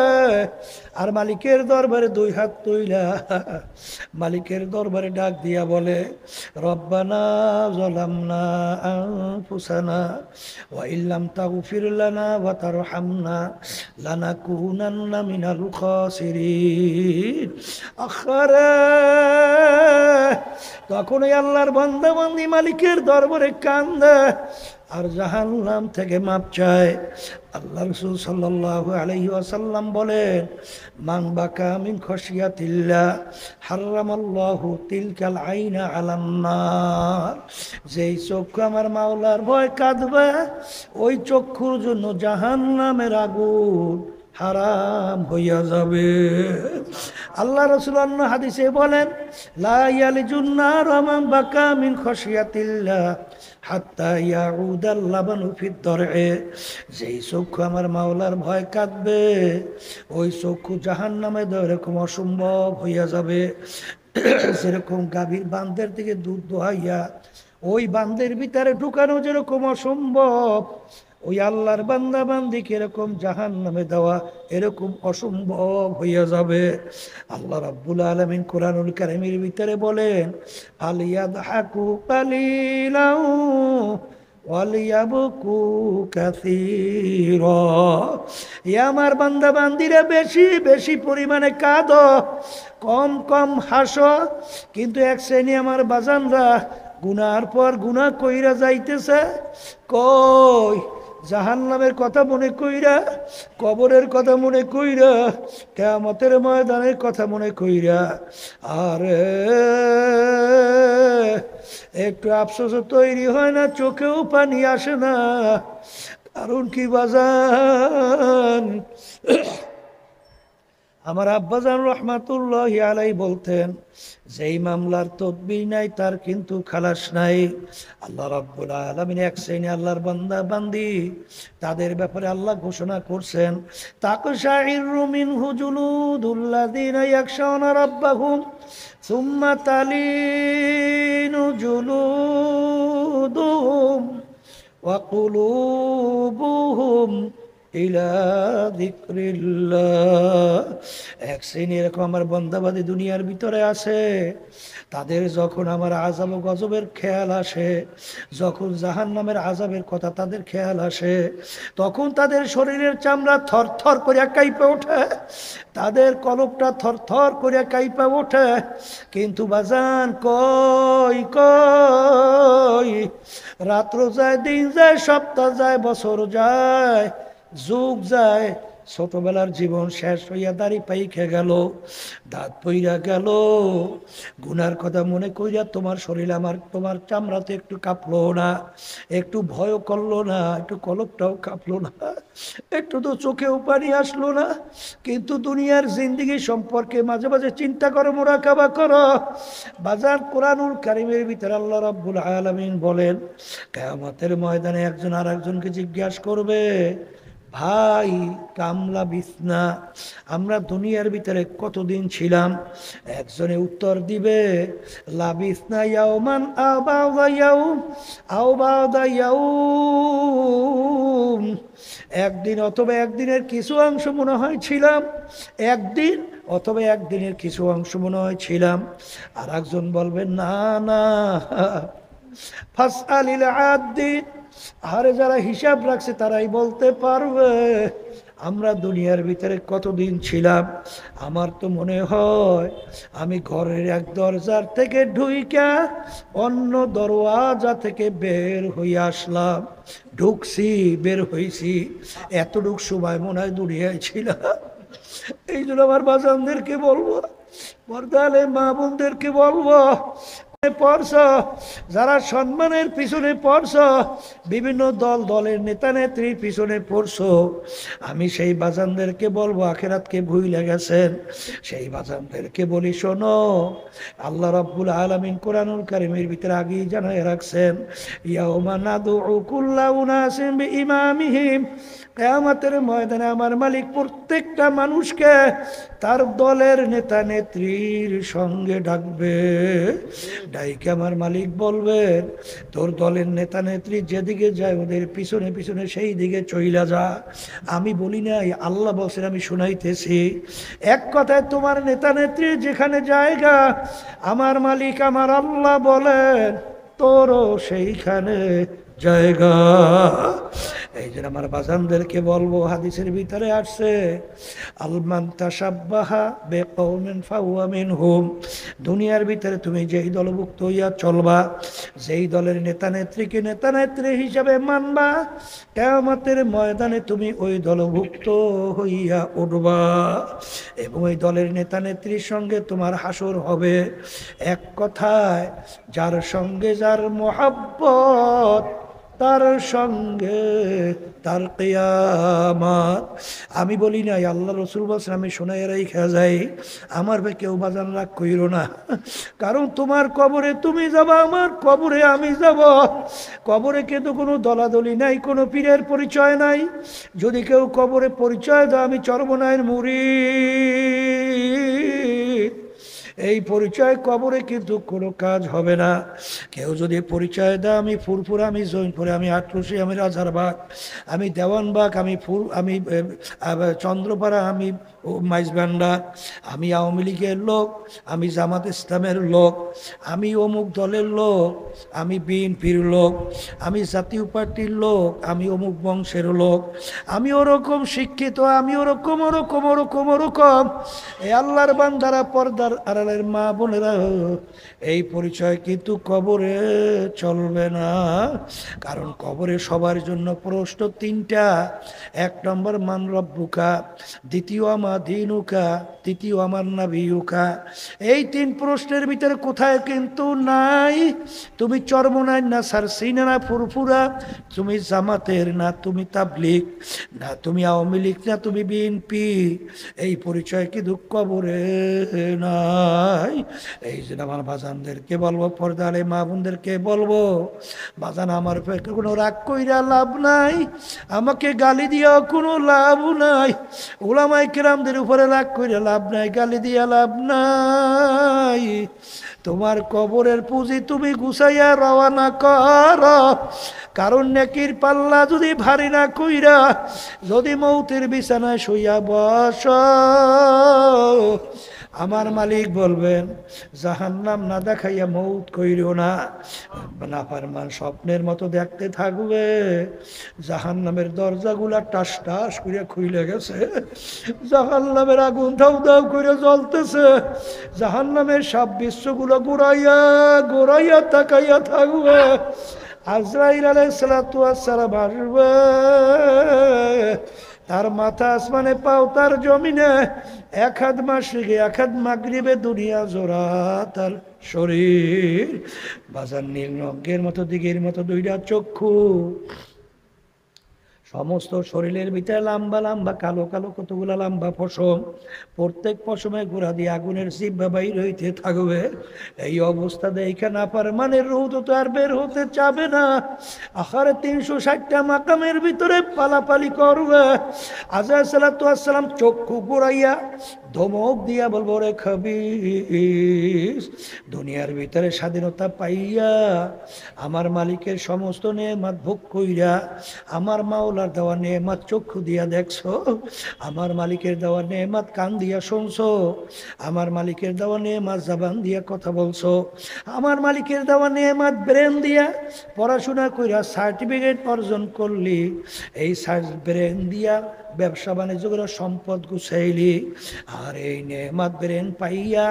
আর মালিকের দরবারে 2 হাত তুইলা মালিকের দরবারে ডাক দিয়া বলে, রব্বানা যালামনা আনফুসানা ওয়া ইল্লাম তাগফির লানা ওয়া তারহামনা লানাকুনান্না মিনাল খাসিরিন। আখারে তখন তখন ওই আল্লাহর বান্দা বান্দি মালিকের দরবারে কান্দে আর জাহান্নাম থেকে মাপ চায়। আল্লাহ রাসূল সাল্লাল্লাহু আলাইহি ওয়াসাল্লাম বলেন, মান বাকা মিন খাশিয়াতিল্লাহ হারামাল্লাহু তিলকাল আইনা আলান নার। যেই চক্ষু আমার মাওলার ভয় কাঁদবে, ওই চক্ষুর জন্য জাহান্নামের আগুন হারাম হইয়া যাবে। আল্লাহ রাসূল অন্য হাদিসে বলেন, লা ইয়ালিজুন নার মান বাকা মিন খাশিয়াতিল্লাহ হাত্তা ইয়াউদাল লাবানু ফিদ দরএ। যেই চক্ষু আমার মাওলার ভয় কাঁদবে, ওই চক্ষু জাহান্নামে এরকম অসম্ভব হইয়া যাবে। যেরকম গাভীর বান্ধের দিকে দুধ দোহাইয়া ওই বান্ধের ভিতরে ঢুকানো যেরকম অসম্ভব, ওই আল্লাহর বান্দা বান্দিকে এরকম জাহান্নামে দেওয়া এরকম অসম্ভব হইয়া যাবে। আল্লাহ রাব্বুল আলামিন কোরআনুল কারীমের ভিতরে বলেন, ফালিয়াদহাকু কালিলাও ওয়ালিয়াবকু কাসীরা। ইয়া আমার বান্দা বান্দিরা বেশি বেশি পরিমাণে কাঁদো, কম কম হাসো। কিন্তু এক শ্রেণী আমার বাজানরা গুনার পর গুনাহ কইরা যাইতেছে, কই জাহান্নামের কথা মনে কইরা, কবরের কথা মনে কইরা, কিয়ামতের ময়দানের কথা মনে কইরা, আর একটু আফসোস তৈরি হয় না, চোখেও পানি আসে না। কারণ কি বাজান, আমার আব্বাজান রহমাতুল্লাহি আলাইহি বলতেন, যেই মামলার তদবির নাই তার কিন্তু খালাস নাই। আল্লাহ রাব্বুল আলামিন এক শ্রেণী আল্লাহর বান্দা বান্দি, তাদের ব্যাপারে আল্লাহ ঘোষণা করছেন, তাকশাইরু মিনহু জুলুদুল্লাযিনা ইয়াখশাউনা রাব্বাহুম সুম্মা তালিনু জুলুদুহুম ওয়া কুলুবুহুম ইলা যিকরিল্লাহ। এক শ্রেণী এরকম আমার বান্দাবাদী দুনিয়ার ভিতরে আছে, তাদের যখন আমার আযাব ও গজবের খেয়াল আসে, যখন জাহান্নামের আযাবের কথা তাদের খেয়াল আসে, তখন তাদের শরীরের চামড়া থরথর করে কাঁপে ওঠে, তাদের কলবটা থরথর করে কাঁপে ওঠে। কিন্তু বাজান কই কই, রাত্র যায়, দিন যায়, সপ্তাহ যায়, বছর যায়, যুগ যায়, ছোটবেলার জীবন শেষ হইয়া দাড়ি পাইকে গেল, দাঁত পইরা গেল, গুনার কথা মনে কইরা তোমার শরীর আমার তোমার চামড়াতে একটু কাঁপলো না, একটু ভয় করলো না, একটু কলবটাও কাঁপলো না, একটু তো চোখেও পানি আসলো না। কিন্তু দুনিয়ার জিন্দেগি সম্পর্কে মাঝে মাঝে চিন্তা করো, মুরাকাবা করো বাজার। কোরআনুল কারীমের ভিতরে আল্লাহ রাব্বুল আলামিন বলেন, কিয়ামতের ময়দানে একজন আর একজনকে জিজ্ঞাসা করবে, ভাই কামলা বিছনা, আমরা দুনিয়ার ভিতরে কতদিন ছিলাম? একজনে উত্তর দিবে, লাবিসনা ইয়াওমান আও বা'দা ইয়াউম আও বা'দা ইয়াউম, একদিন অথবা একদিনের কিছু অংশ মনে হয় ছিলাম, একদিন অথবা একদিনের কিছু অংশ মনে হয় ছিলাম। আর একজন বলবে, না না, ফাসআলিল আদ্দিন, আরে যারা হিসাব রাখছে তারাই বলতে পারবে আমরা দুনিয়ার ভিতরে কতদিন ছিলাম। আমার তো মনে হয় আমি ঘরের এক দরজার থেকে ঢুইকা অন্য দরওয়াজা থেকে বের হয়ে আসলাম, ঢুকছি বের হইছি, এতটুক সময় মনে হয় দুনিয়ায় ছিলাম। এই জন্য আমার বাজানদেরকে বলবো, পর্দালে মা বোনদেরকে বলবো, পড়ছ যারা সম্মানের পিছনে পড়ছ, বিভিন্ন দল দলের নেতা নেত্রীর পিছনে পড়ছো, আমি সেই বাজানদেরকে বলবো আখিরাতকে ভুইলা গেছেন। সেই বাজানদেরকে বলি, শোনো, আল্লাহ রাব্বুল আলামিন কোরআনুল কারীমের ভিতরে আগেই জানায় রাখছেন, ইয়াউমা নাদউ কুল্লা উনাসিন বিইমামিহিম, কিয়ামতের ময়দানে আমার মালিক প্রত্যেকটা মানুষকে তার দলের নেতা নেত্রীর সঙ্গে ডাকবে। ডাইকে আমার মালিক বলবেন, তোর দলের নেতা নেত্রী যেদিকে যায় ওদের পিছনে পিছনে সেই দিকে চইলা যা। আমি বলি নাই, আল্লাহ বলছেন, আমি শুনাইতেছি। এক কথায় তোমার নেতা নেত্রী যেখানে জায়গা, আমার মালিক আমার আল্লাহ বলেন তোরও সেইখানে জায়গা। এই যে আমার বাজানদেরকে বলবো, হাদিসের ভিতরে আসছে আলমান তাসাব্বাহা বিকওমিন ফাহুয়া মিনহুম। দুনিয়ার ভিতরে তুমি যেই দলভুক্ত হইয়া চলবা, যেই দলের নেতা নেত্রীকে নেতা নেত্রী হিসাবে মানবা, কিয়ামতের ময়দানে তুমি ওই দলভুক্ত হইয়া উঠবা এবং ওই দলের নেতা নেত্রীর সঙ্গে তোমার হাসর হবে। এক কথায়, যার সঙ্গে যার মহাব্বত, তার সঙ্গে তার কিয়ামত। আমি বলি নাই, আল্লাহ রসুল বলছেন, আমি শোনাই রাইখা যাই, আমার ভাই কেউ বাজান রাগ কইরো না, কারণ তোমার কবরে তুমি যাবা, আমার কবরে আমি যাব। কবরে কিন্তু কোনো দলাদলি নাই, কোনো পীরের পরিচয় নাই। যদি কেউ কবরে পরিচয় দেয় আমি চরমনায়ের মুরিদ, এই পরিচয় কবরে কিন্তু কোনো কাজ হবে না। কেউ যদি পরিচয় দেয় আমি ফুরফুরা, আমি জৈনপুরে, আমি আটরশি, আমি রাজারবাগ, আমি দেওয়ানবাগ, আমি চন্দ্রপাড়া, আমি মাইজবান্ডার, আমি আওয়ামী লীগের লোক, আমি জামাত ইসলামের লোক, আমি অমুক দলের লোক, আমি বিএনপির লোক, আমি জাতীয় পার্টির লোক, আমি অমুক বংশের লোক, আমি ওরকম শিক্ষিত, আমি ওরকম ওরকম ওরকম ওরকম। এই আল্লাহর বান্দারা, পর্দার আড়ালের মা বোনেরা, এই পরিচয় কিন্তু কবরে চলবে না। কারণ কবরে সবার জন্য প্রশ্ন তিনটা। এক নম্বর মান রব্বুকা, দ্বিতীয় আমা দিনুকা, তৃতীয় আমার নাবিয়ুকা। এই তিন প্রশ্নের ভিতরে কোথায় কিন্তু নাই তুমি চরমনাই না সারসিনা না ফুরফুরা, তুমি জামাতের না, তুমি তাবলিগ না, তুমি আওয়ামী লীগ না, তুমি বিএনপি। এই পরিচয় কিন্তু কবরে নাই। এই যে আমার বাজানদেরকে বলবো, পর্দালে মা বোনদেরকে বলবো, বাজান আমার কোনো রাগ কইরা লাভ নাই, আমাকে গালি দিয়াও কোনো লাভ নাই, ওলামাই কেরামদের উপরে রাগ কইরা লাভ নাই, গালি দিয়া লাভ নাই। তোমার কবরের পুঁজি তুমি গুছাইয়া রওয়ানা কর। কারণ নেকির পাল্লা যদি ভারী না কইরা যদি মৌতের বিছানায় শুইয়া বস, আমার মালিক বলবেন জাহান্নাম না দেখাইয়া মৌত কইরো না। নাফরমান স্বপ্নের মতো দেখতে থাকবে, জাহান্নামের দরজাগুলা টাস টাস করে খুইলে গেছে, জাহান্নামের আগুন দাউ দাউ করে জ্বলতেছে, জাহান্নামের সব বিশ্বগুলো গোড়াইয়া গোড়াইয়া তাকাইয়া থাকবে। আজরাইল আলাইহিস সালাতু ওয়াস সালাম আসবে, তার মাথা আসমানে, পাও তার জমিনে, এক হাত মাশরিকে এক হাত মাগরিবে, দুনিয়া জোড়া তার শরীর। বাজার নীল রঙের মতো, দিঘির মতো দুইটা চক্ষু, সমস্ত শরীরের ভিতরে লম্বা লম্বা কালো কালো কতগুলা লম্বা পশম, প্রত্যেক পশমে গোড়া দিয়ে আগুনের জিহ্বা বাইর হইতে থাকবে। এই অবস্থা দেখে না পারে মানে রুহ তো আর বের হতে চাবে না। আখারে 360টা মাকামের ভিতরে পালাপালি করবে। আজরাইল সালাতু ওয়াস সালাম চক্ষু ঘুরাইয়া ধমক দিয়া বলবো, রে খাবিস, দুনিয়ার ভিতরে স্বাধীনতা পাইয়া আমার মালিকের সমস্ত নেয়ামত ভোগ কইরা, আমার মাওলার দেওয়া নেয়ামত চক্ষু দিয়া দেখছো, আমার মালিকের দেওয়া নেয়ামত কান দিয়া শুনছো, আমার মালিকের দেওয়া নেয়ামত জবান দিয়া কথা বলছো, আমার মালিকের দেওয়া নেয়ামত ব্রেন দিয়া পড়াশোনা কইরা সার্টিফিকেট অর্জন করলি, এই ব্রেন দিয়া ব্যবসা বাণিজ্য করে সম্পদ গুছাইলি, আর এই নেয়ামত ব্রেন পাইয়া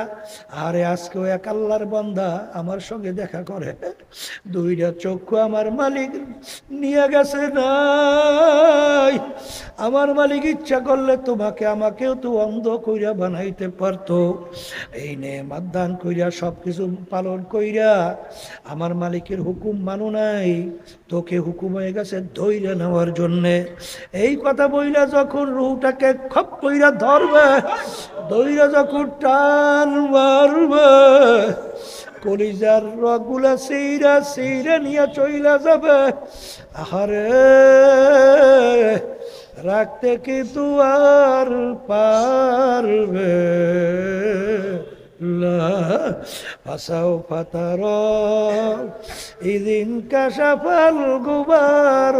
আরে আজকেও এক আল্লাহর বান্দা আমার সঙ্গে দেখা করে, দুইটা চক্ষু আমার মালিক নিয়ে গেছে নাই। আমার মালিক ইচ্ছা করলে তোমাকে আমাকেও তো অন্ধ কইরা বানাইতে পারতো। এই নেয়ামত দান কইরা সবকিছু পালন কইরা আমার মালিকের হুকুম মানো নাই, তোকে হুকুম হয়ে গেছে ধইরা নেওয়ার জন্যে। এই কথা বইলা যখন রুহটাকে খপ কইরা ধরবে, ধইরা যখন টান মারবে, কলিজার রগুলা সেইরা সেইরা নিয়ে চইলা যাবে। আহারে রাখতে কিন্তু আর পারবে ফাসাও ফাতার ইদিন কাশাফাল গুবার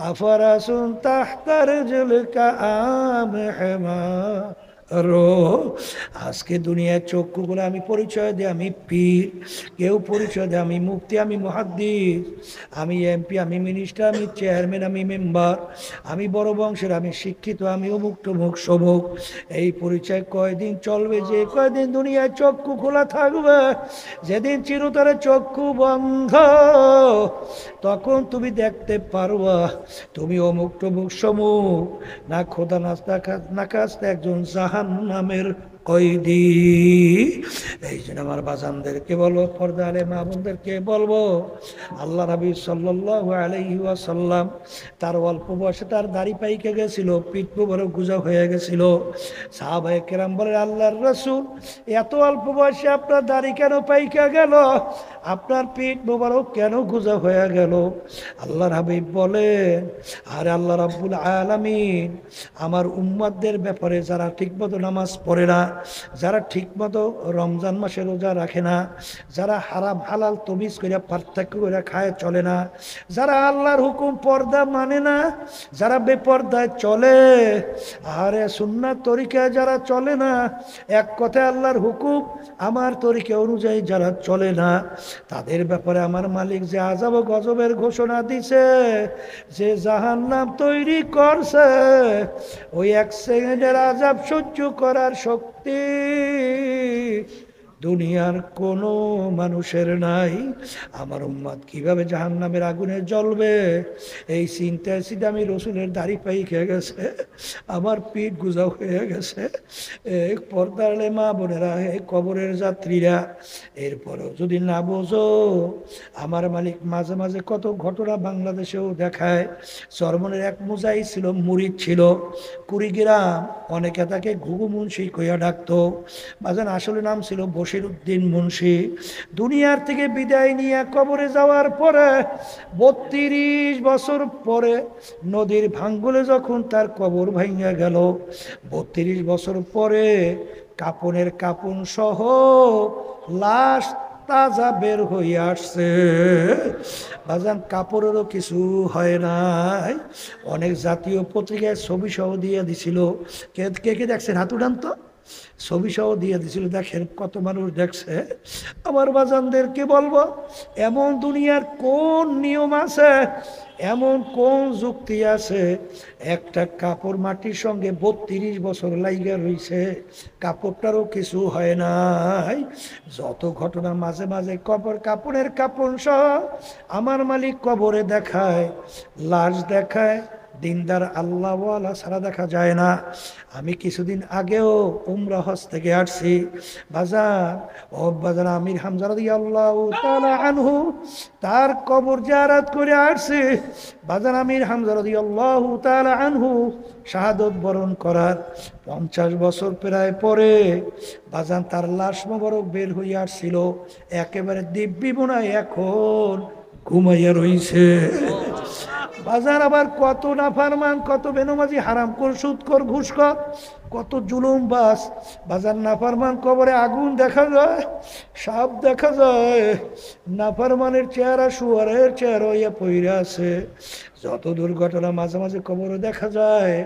আফরাসুন তাহতার জুলকা আম হেমা রো আজকে দুনিয়ার চক্ষুগুলো আমি পরিচয় দিই আমি পীর, কেউ পরিচয় দেয় আমি মুফতি, আমি মুহাদ্দিস, আমি এমপি, আমি মিনিস্টার, আমি চেয়ারম্যান, আমি মেম্বার, আমি বড় বংশের, আমি শিক্ষিত, আমি অমুক টমুক সমুক। এই পরিচয় কয়দিন চলবে? যে কয়দিন দুনিয়ায় চক্ষু খোলা থাকবে, যেদিন চিরতরে চক্ষু বন্ধ, তখন তুমি দেখতে পারবা তুমি অমুক টমুক সমুক, না খোদা না কাস্তে একজন জাহান্নামের কয়দি। এই জন্য আমার বাজানদেরকে বলবো, পর্দা আলে মা বোনদেরকে বলবো, আল্লাহ নবী সাল্লাল্লাহু আলাইহি ওয়াসাল্লাম তার অল্প বয়সে তার দাড়ি পাইকে গেছিল, পিঠ বড় গুজা হয়ে গেছিল। সাহাবায়ে কেরাম বলে, আল্লাহর রাসূল এত অল্প বয়সে আপনার দাড়ি কেন পাইকে গেল, আপনার পিঠ মোবারক কেন গুজা হয়ে গেল? আল্লাহর হাবিব বলেন, আরে আল্লাহ রাব্বুল আলামিন আমার উম্মতদের ব্যাপারে যারা ঠিকমতো নামাজ পড়ে না, যারা ঠিকমতো রমজান মাসে রোজা রাখে না, যারা হারাম হালাল তমিজ করে পার্থক্য করে খায় চলে না, যারা আল্লাহর হুকুম পর্দা মানে না, যারা বেপর্দায় চলে, আরে সুন্নাত তরিকায় যারা চলে না, এক কথায় আল্লাহর হুকুম আমার তরিকা অনুযায়ী যারা চলে না, তাদের ব্যাপারে আমার মালিক যে আযাব ও গজবের ঘোষণা দিছে, যে জাহান্নাম তৈরি করছে, ওই এক সেকেন্ডের আযাব সহ্য করার শক্তি দুনিয়ার কোনো মানুষের নাই। আমার উম্মত কিভাবে জাহান্নামের আগুনে জ্বলবে, এই চিন্তায় চিন্তা আমি রসুলের দাড়ি পাই খেয়ে গেছে, আমার পিঠ গুজা হয়ে গেছে। এই পর্দার মা বোনেরা, এই কবরের যাত্রীরা, এরপরেও যদি না বোঝো, আমার মালিক মাঝে মাঝে কত ঘটনা বাংলাদেশেও দেখায়। চরমনের এক মুজাই ছিল, মুরিদ ছিল, কুড়িগ্রাম, অনেকে তাকে ঘুঘু মুন্সি কইয়া ডাকতো। বাজান আসলে নাম ছিল বশির উদ্দিন মুন্সি। দুনিয়ার থেকে বিদায় নিয়ে কবরে যাওয়ার পরে 32 বছর পরে নদীর ভাঙ্গলে যখন তার কবর ভাঙিয়া গেল, 32 বছর পরে কাপনের কাপন সহ লাশ তাজা বের হইয়া আসছে। বাজান কাপড়েরও কিছু হয় নাই। অনেক জাতীয় পত্রিকায় ছবি সহ দিয়ে দিছিল। কে কে দেখছেন হাত উঠান তো। ছবি সহ দিয়ে দিছিল, দেখেন কত মানুষ দেখছে। আমার বাজানদেরকে বলবো, এমন দুনিয়ার কোন নিয়ম আছে, এমন কোন যুক্তি আছে, একটা কাপড় মাটির সঙ্গে 32 বছর লাইগা রইছে, কাপড়টারও কিছু হয় নাই। যত ঘটনা মাঝে মাঝে কাপড়ের কাপড় সহ আমার মালিক কবরে দেখায়, লাশ দেখায়, দিনদার আল্লাহওয়ালা ছাড়া দেখা যায় না। আমি কিছুদিন আগেও উমরা হজ থেকে আসছি। বাজার আমির হামজা রাদিয়াল্লাহু তাআলা আনহু তার কবর জিয়ারত করে আসছি। বাজার আমির হামজা রাদিয়াল্লাহু তাআলা আনহু শাহাদত বরণ করার 50 বছর প্রায় পরে বাজান তার লাশ মোবারক বের হইয়া আসছিল, একেবারে দিব্যি বোনায় এখন ঘুমাইয়া রইছে। বাজার আবার কত নাফরমান, কত বেনমাজি, হারামখোর, সুদখোর, ঘুষখোর, কত জুলুম বাস। বাজার নাফরমান কবরে আগুন দেখা যায়, সাপ দেখা যায়, নাফরমানের চেহারা শুয়ারের চেহারা হইয়া পইরা আছে। যত দুর্ঘটনা মাঝে মাঝে কবরে দেখা যায়।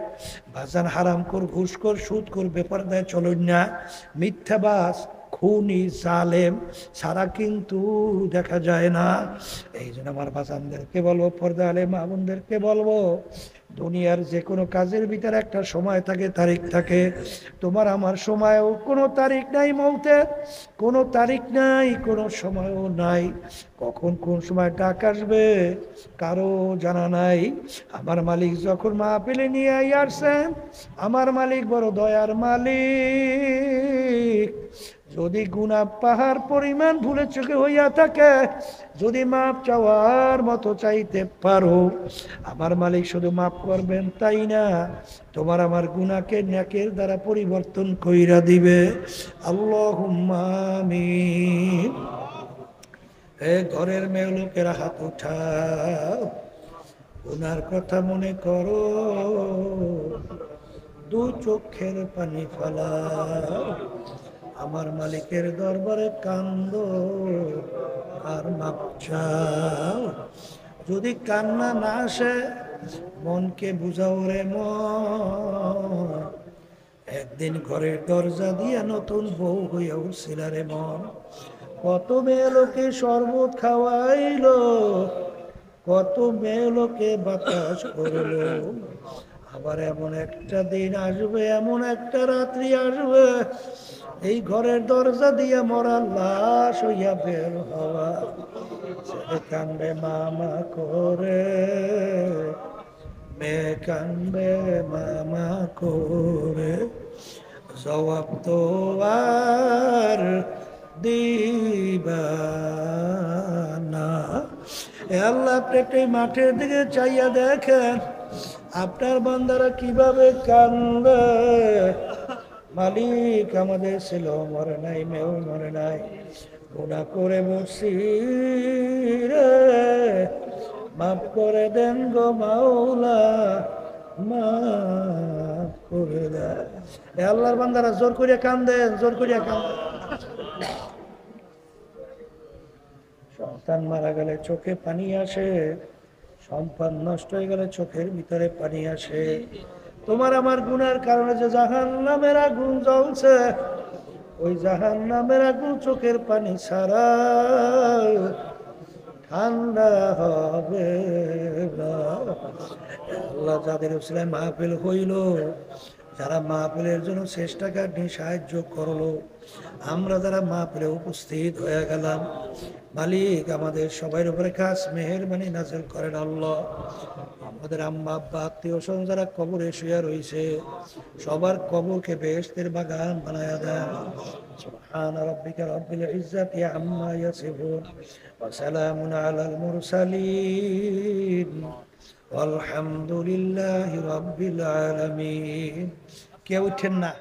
বাজান হারামখোর, ঘুষখোর, সুদখোর, বেপরদায় চলুন না, মিথ্যাবাস, খুনি, জালেম ছাড়া কিন্তু দেখা যায় না। এই জন্য আমার বাজানদেরকে বলবো, পর্দা আলে মা বোনদেরকে বলবো, দুনিয়ার যে কোনো কাজের ভিতরে একটা সময় থাকে, তারিখ থাকে। তোমার আমার সময়ও কোনো তারিখ নাই, মৌতের কোনো তারিখ নাই, কোনো সময়ও নাই। কখন কোন সময় ডাক আসবে কারো জানা নাই। আমার মালিক যখন মাহফিলে নিয়ে আসছেন, আমার মালিক বড় দয়ার মালিক। যদি গুনাহ পাহাড় পরিমাণ ভুলে চোখে হইয়া থাকে, যদি মাপ চাওয়ার মতো চাইতে পারো, আমার মালিক শুধু মাফ করবেন তাই না, তোমার আমার গুনাহকে নেকের দ্বারা পরিবর্তন কইরা দিবে। আল্লাহুম্মা আমিন। এ ঘরের মেয়ে লোকেরা হাত উঠাও, গুনার কথা মনে করো, দু চোখের পানি ফেলাও, আমার মালিকের দরবারে কান্দো আর মাপ চাও। যদি কান্না না আসে, মনকে বুঝাও রে মন, একদিন ঘরের দরজা দিয়ে নতুন বউ হইয়া উঠছিল রে মন, কত মেয়ে লোকে শরবত খাওয়াইলো, কত মেয়ে লোকে বাতাস করলো। আবার এমন একটা দিন আসবে, এমন একটা রাত্রি আসবে, এই ঘরের দরজা দিয়ে মরা লাশ হইয়া বের হওয়া। ছেলে কান্দে মামা করে, মেয়ে কান্দে মামা করে, জবাব তো আর দিবা না। এ আল্লাহ, আপনি একটু এই মাঠের দিকে চাইয়া দেখেন আপনার বান্দারা কিভাবে কান্দে। মালিক, আমাদের ছিল মরে নাই, মেয়েও মরে নাই, গুনাহ করে বসি রে, মাফ করে দেন গো মাওলা, মাফ করে দেন। এ আল্লাহর বান্দারা জোর করিয়া কান্দেন, জোর করিয়া কান্দেন। সন্তান মারা গেলে চোখে পানি আসে, সম্পদ নষ্ট হয়ে গেলে চোখের ভিতরে পানি আসে। তোমার আমার গুনার কারণে যে জাহান্নামের আগুন জ্বলছে, ওই জাহান্নামের আগুন চোখের পানি ছাড়া ঠান্ডা হবে না। আল্লাহ, যাদের উসিলায় মাহফিল হইল, যারা মাহফিলের জন্য চেষ্টা কাটনি সাহায্য করলো, আমরা যারা মাহফিলে উপস্থিত হয়ে গেলাম, মালিক আমাদের সবার উপরে খাস মেহেরবানি নাযিল করেন আল্লাহ। আমাদের আম্মা আব্বা আত্মীয় স্বজন যারা কবরে শুয়ে রয়েছে, সবার কবরকে বেহেশতের বাগান বানায়া দেন। সুবহান রাব্বিকা রাব্বিল ইজ্জাতি আম্মা ইয়াসিফুন ওয়া সালামুন আলাল মুরসালিন ওয়ালহামদুলিল্লাহি রাব্বিল আলামিন। কেউ উঠেন না।